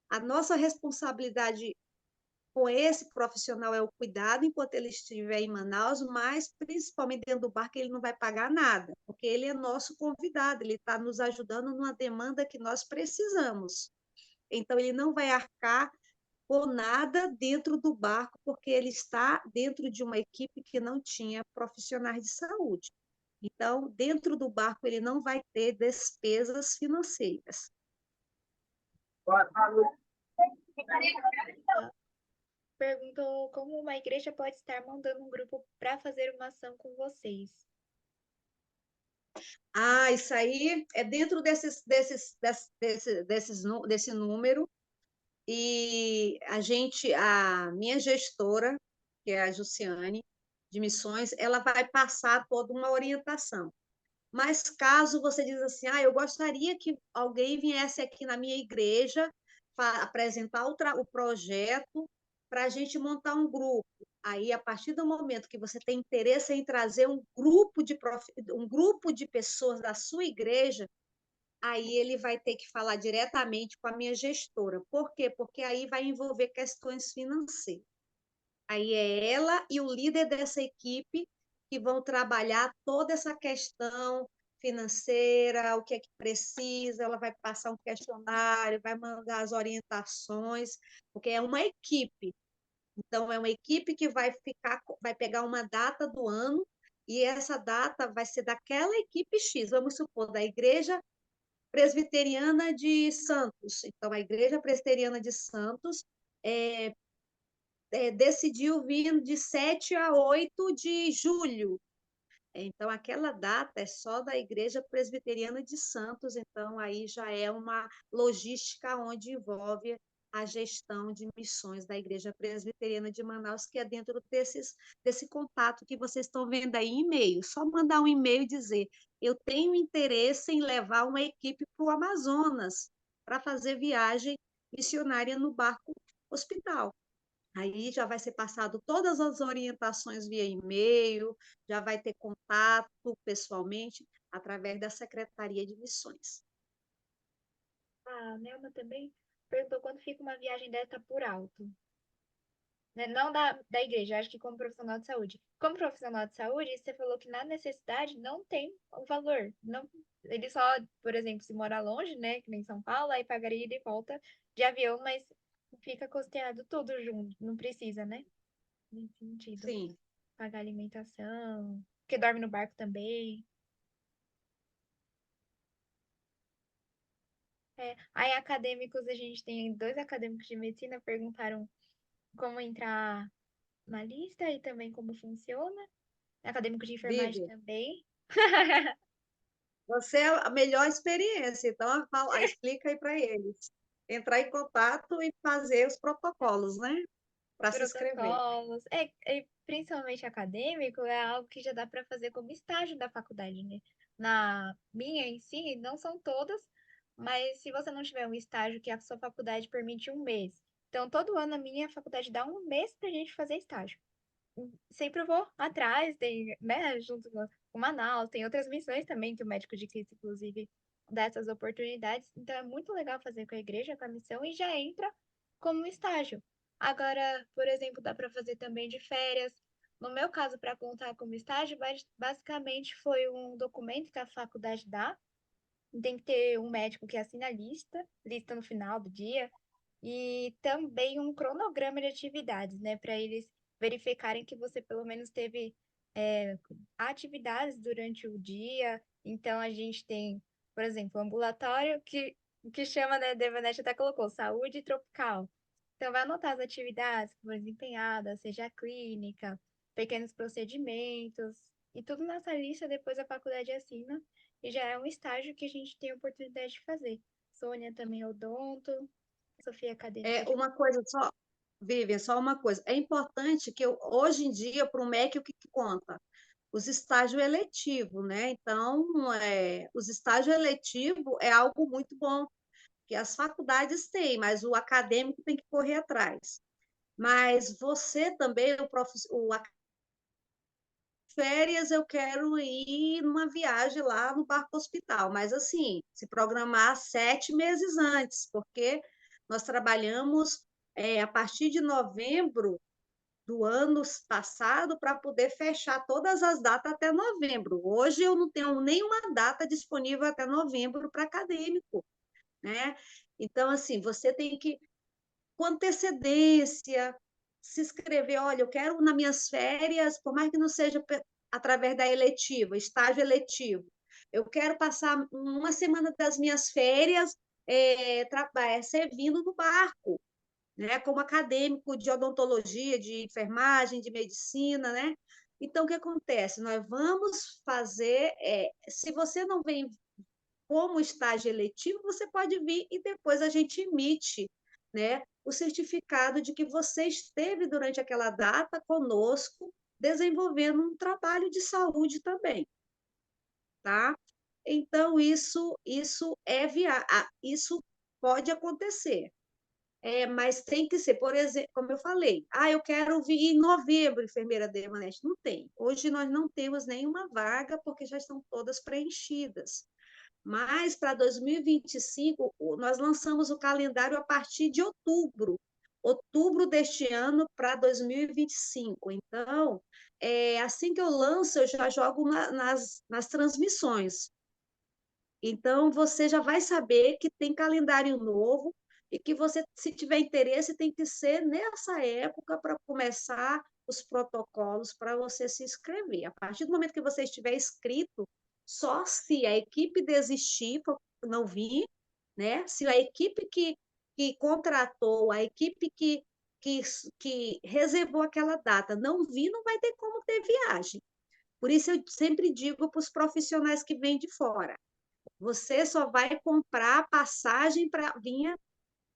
A nossa responsabilidade com esse profissional é o cuidado enquanto ele estiver em Manaus, mas principalmente dentro do barco ele não vai pagar nada, porque ele é nosso convidado, ele está nos ajudando numa demanda que nós precisamos. Então, ele não vai arcar ou nada dentro do barco, porque ele está dentro de uma equipe que não tinha profissionais de saúde. Então, dentro do barco, ele não vai ter despesas financeiras. Perguntou como uma igreja pode estar mandando um grupo para fazer uma ação com vocês. Ah, isso aí é dentro desse número, e a minha gestora, que é a Jussiane, de missões, ela vai passar toda uma orientação. Mas caso você diz assim, eu gostaria que alguém viesse aqui na minha igreja apresentar o projeto para a gente montar um grupo. Aí, a partir do momento que você tem interesse em trazer um grupo de pessoas da sua igreja, aí ele vai ter que falar diretamente com a minha gestora. Por quê? Porque aí vai envolver questões financeiras. Aí é ela e o líder dessa equipe que vão trabalhar toda essa questão financeira, o que é que precisa, ela vai passar um questionário, vai mandar as orientações, porque é uma equipe. Então, é uma equipe que vai pegar uma data do ano, e essa data vai ser daquela equipe X, vamos supor, da Igreja Presbiteriana de Santos. Então, a Igreja Presbiteriana de Santos é, decidiu vir de 7 a 8 de julho. Então, aquela data é só da Igreja Presbiteriana de Santos, então aí já é uma logística onde envolve a gestão de missões da Igreja Presbiteriana de Manaus, que é dentro desse contato que vocês estão vendo aí, e-mail. Só mandar um e-mail e dizer: eu tenho interesse em levar uma equipe para o Amazonas para fazer viagem missionária no barco hospital. Aí já vai ser passado todas as orientações via e-mail, já vai ter contato pessoalmente através da Secretaria de Missões. A Nelma também perguntou quando fica uma viagem dessa por alto. Né? Não da igreja, acho que como profissional de saúde. Como profissional de saúde, você falou que na necessidade não tem o valor. Não, ele só, por exemplo, se mora longe, né, que nem São Paulo, aí pagaria ida e volta de avião, mas fica custeado tudo junto. Não precisa, né? Nesse sentido. Sim, Pagar alimentação, porque dorme no barco também. É. Aí, acadêmicos, a gente tem dois acadêmicos de medicina perguntaram como entrar na lista e também como funciona. Acadêmico de enfermagem Vivi, também. você é a melhor experiência, então explica aí para eles. Entrar em contato e fazer os protocolos, né? Para se inscrever. Protocolos. Principalmente acadêmico, é algo que já dá para fazer como estágio da faculdade, né? Na minha em si, não são todas, mas se você não tiver um estágio que a sua faculdade permite um mês. Então, todo ano a minha faculdade dá um mês para a gente fazer estágio. Sempre eu vou atrás, tem, né, junto com Manaus, tem outras missões também que o médico de Cristo, inclusive, dá essas oportunidades. Então é muito legal fazer com a igreja, com a missão, e já entra como estágio. Agora, por exemplo, dá para fazer também de férias. No meu caso, para contar como estágio, basicamente foi um documento que a faculdade dá. Tem que ter um médico que assina a lista no final do dia, e também um cronograma de atividades, né, para eles verificarem que você pelo menos teve atividades durante o dia. Então, a gente tem, por exemplo, ambulatório, que chama, né, Devanete até colocou, saúde tropical. Então, vai anotar as atividades que foram desempenhadas, seja a clínica, pequenos procedimentos, e tudo nessa lista depois a faculdade assina, e já é um estágio que a gente tem a oportunidade de fazer. Sônia também é odonto, Sofia acadêmica É de... uma coisa só, Vivian, só uma coisa. É importante que hoje em dia, para o MEC, o que conta? Os estágios eletivos, né? Então, os estágios eletivos é algo muito bom, que as faculdades têm, mas o acadêmico tem que correr atrás. Mas você também, férias, eu quero ir numa viagem lá no Barco Hospital, mas assim, se programar 7 meses antes, porque nós trabalhamos a partir de novembro do ano passado para poder fechar todas as datas até novembro. Hoje eu não tenho nenhuma data disponível até novembro para acadêmico, né? Então, assim, você tem que com antecedência, se inscrever, olha, eu quero nas minhas férias, por mais que não seja através da eletiva, estágio eletivo, eu quero passar uma semana das minhas férias servindo no barco, né, como acadêmico de odontologia, de enfermagem, de medicina, né? Então, o que acontece? Nós vamos fazer, se você não vem como estágio eletivo, você pode vir e depois a gente emite, né, o certificado de que você esteve durante aquela data conosco, desenvolvendo um trabalho de saúde também, tá? Então, isso pode acontecer. Mas tem que ser, por exemplo, como eu falei, eu quero vir em novembro, enfermeira Devanete. Não tem. Hoje nós não temos nenhuma vaga, porque já estão todas preenchidas. Mas para 2025, nós lançamos o calendário a partir de outubro deste ano para 2025. Então, assim que eu lanço, eu já jogo nas transmissões. Então, você já vai saber que tem calendário novo e que você, se tiver interesse, tem que ser nessa época para começar os protocolos para você se inscrever. A partir do momento que você estiver inscrito, só se a equipe desistir, não vir, né? Se a equipe que contratou, a equipe que, que reservou aquela data não vir, não vai ter como ter viagem. Por isso, eu sempre digo para os profissionais que vêm de fora, você só vai comprar passagem para vir,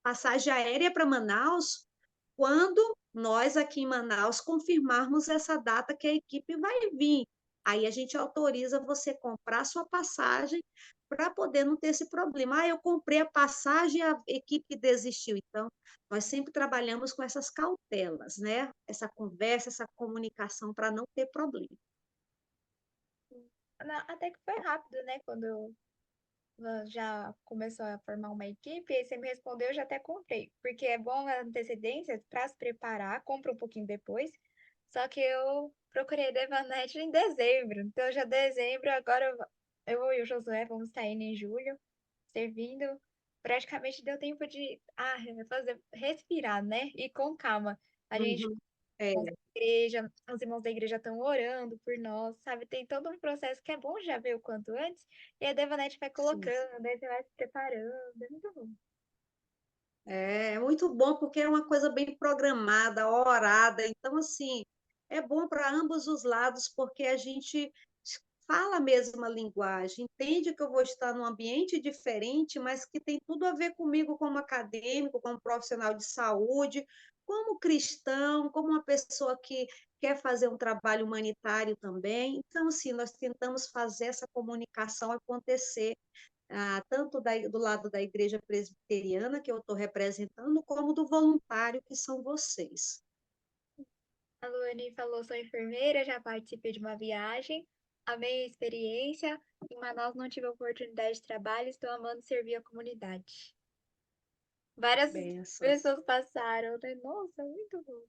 passagem aérea para Manaus, quando nós aqui em Manaus confirmarmos essa data que a equipe vai vir. Aí a gente autoriza você comprar sua passagem para poder não ter esse problema. Eu comprei a passagem e a equipe desistiu. Então, nós sempre trabalhamos com essas cautelas, né? Essa conversa, essa comunicação para não ter problema. Até que foi rápido, né? Quando já começou a formar uma equipe, aí você me respondeu, eu já até comprei. Porque é bom a antecedência para se preparar, compra um pouquinho depois. Só que eu procurei Devanet em dezembro. Então, já dezembro, agora eu e o Josué vamos estar indo em julho, servindo. Praticamente deu tempo de fazer, respirar, né? E com calma. A gente Uhum. É, igreja, os irmãos da igreja estão orando por nós, sabe? Tem todo um processo que é bom já ver o quanto antes, e a Devanete vai sim. colocando, aí você vai se preparando, é muito bom. É muito bom porque é uma coisa bem programada, orada. Então, assim, é bom para ambos os lados porque a gente fala a mesma linguagem, entende que eu vou estar num ambiente diferente, mas que tem tudo a ver comigo como acadêmico, como profissional de saúde, como cristão, como uma pessoa que quer fazer um trabalho humanitário também. Então, assim, nós tentamos fazer essa comunicação acontecer tanto do lado da igreja presbiteriana, que eu estou representando, como do voluntário, que são vocês. A Luane falou, sou enfermeira, já participei de uma viagem, amei a experiência, em Manaus não tive oportunidade de trabalho, estou amando servir a comunidade. Várias Bênçãos. pessoas passaram, né? Nossa, muito bom.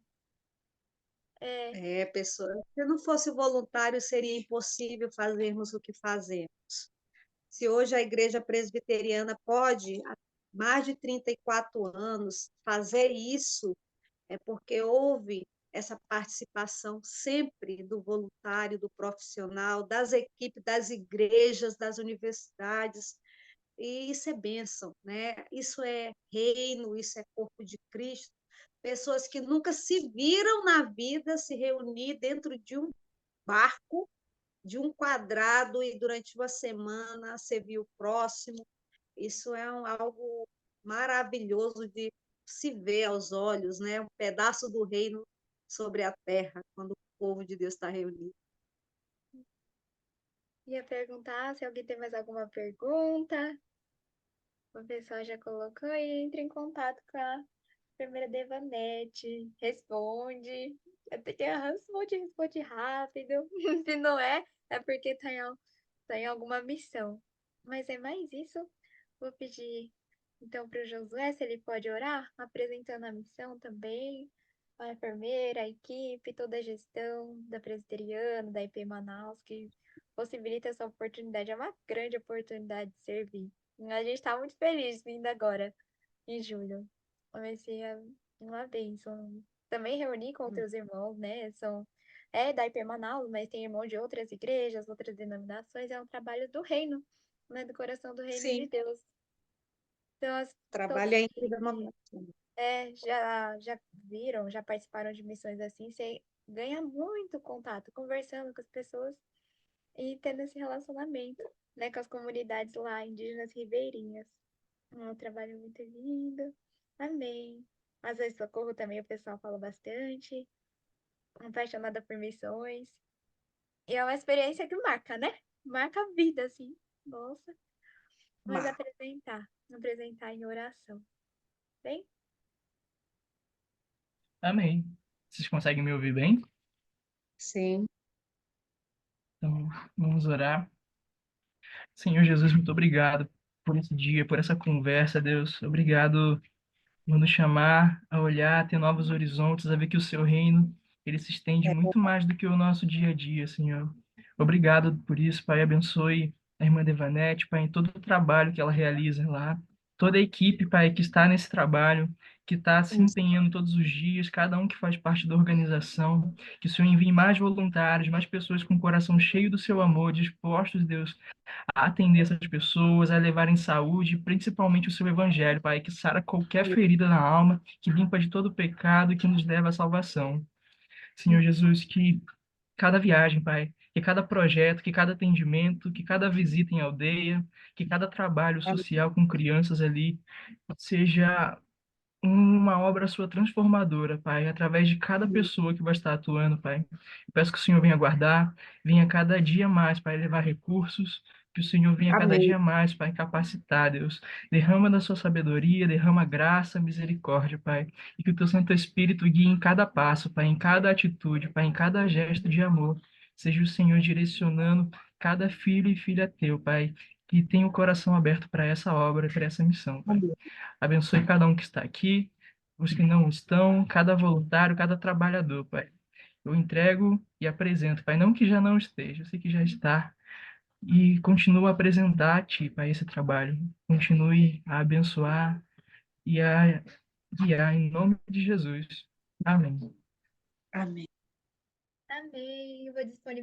É, Pessoa, se não fosse voluntário, seria impossível fazermos o que fazemos. Se hoje a igreja presbiteriana pode, há mais de 34 anos, fazer isso, é porque houve essa participação sempre do voluntário, do profissional, das equipes, das igrejas, das universidades, e isso é bênção, né? Isso é reino, isso é corpo de Cristo. Pessoas que nunca se viram na vida se reunir dentro de um barco, de um quadrado, e durante uma semana servir o próximo. Isso é algo maravilhoso de se ver aos olhos, né? Um pedaço do reino sobre a terra, quando o povo de Deus está reunido. ia perguntar se alguém tem mais alguma pergunta. O pessoal já colocou e entra em contato com a enfermeira Devanete. Responde. Até que responde rápido. Se não é, é porque tá em alguma missão. Mas é mais isso. Vou pedir então para o Josué se ele pode orar, apresentando a missão também, a enfermeira, a equipe, toda a gestão da Presbiteriana, da IP Manaus, que possibilita essa oportunidade. É uma grande oportunidade de servir. A gente está muito feliz vindo agora, em julho. Vai ser uma bênção. Também reuni com outros irmãos, né? Da IP Manaus, mas tem irmãos de outras igrejas, outras denominações. É um trabalho do reino, né? Do coração do reino de Sim, Deus. Então, todos trabalho é que incrível. já viram, já participaram de missões assim, você ganha muito contato, conversando com as pessoas e tendo esse relacionamento, né? Com as comunidades lá, indígenas ribeirinhas. Um trabalho muito lindo. Amém. Às vezes socorro também o pessoal fala bastante. Apaixonada por missões. E é uma experiência que marca, né? Marca a vida, assim. Nossa. Mas Mas, apresentar em oração. Bem? Amém. Vocês conseguem me ouvir bem? sim, Então, vamos orar. Senhor Jesus, muito obrigado por esse dia, por essa conversa, Deus. Obrigado por nos chamar a olhar, a ter novos horizontes, a ver que o seu reino, ele se estende é, muito mais do que o nosso dia a dia, Senhor. Obrigado por isso, Pai. Abençoe a irmã Devanete, Pai, em todo o trabalho que ela realiza lá. Toda a equipe, Pai, que está nesse trabalho, que está se empenhando todos os dias, cada um que faz parte da organização, que o Senhor envie mais voluntários, mais pessoas com o coração cheio do seu amor, dispostos, Deus, a atender essas pessoas, a levarem saúde, principalmente o seu evangelho, Pai, que sara qualquer ferida na alma, que limpa de todo pecado e que nos leva à salvação. Senhor Jesus, que cada viagem, Pai, que cada projeto, que cada atendimento, que cada visita em aldeia, que cada trabalho social com crianças ali seja uma obra sua transformadora, Pai, através de cada pessoa que vai estar atuando, Pai. Eu peço que o Senhor venha guardar, venha cada dia mais, Pai, levar recursos, que o Senhor venha cada amém, dia mais, Pai, capacitar, Deus. Derrama da sua sabedoria, derrama graça, misericórdia, Pai, e que o teu Santo Espírito guie em cada passo, Pai, em cada atitude, Pai, em cada gesto de amor. Seja o Senhor direcionando cada filho e filha teu, Pai, que tem o coração aberto para essa obra, para essa missão, Pai. amém, Abençoe cada um que está aqui, os que não estão, cada voluntário, cada trabalhador, Pai. Eu entrego e apresento, Pai, não que já não esteja, eu sei que já está, e continuo a apresentar a Ti, Pai, esse trabalho. Continue a abençoar e a guiar em nome de Jesus. Amém. amém. Amém. Eu vou disponibilizar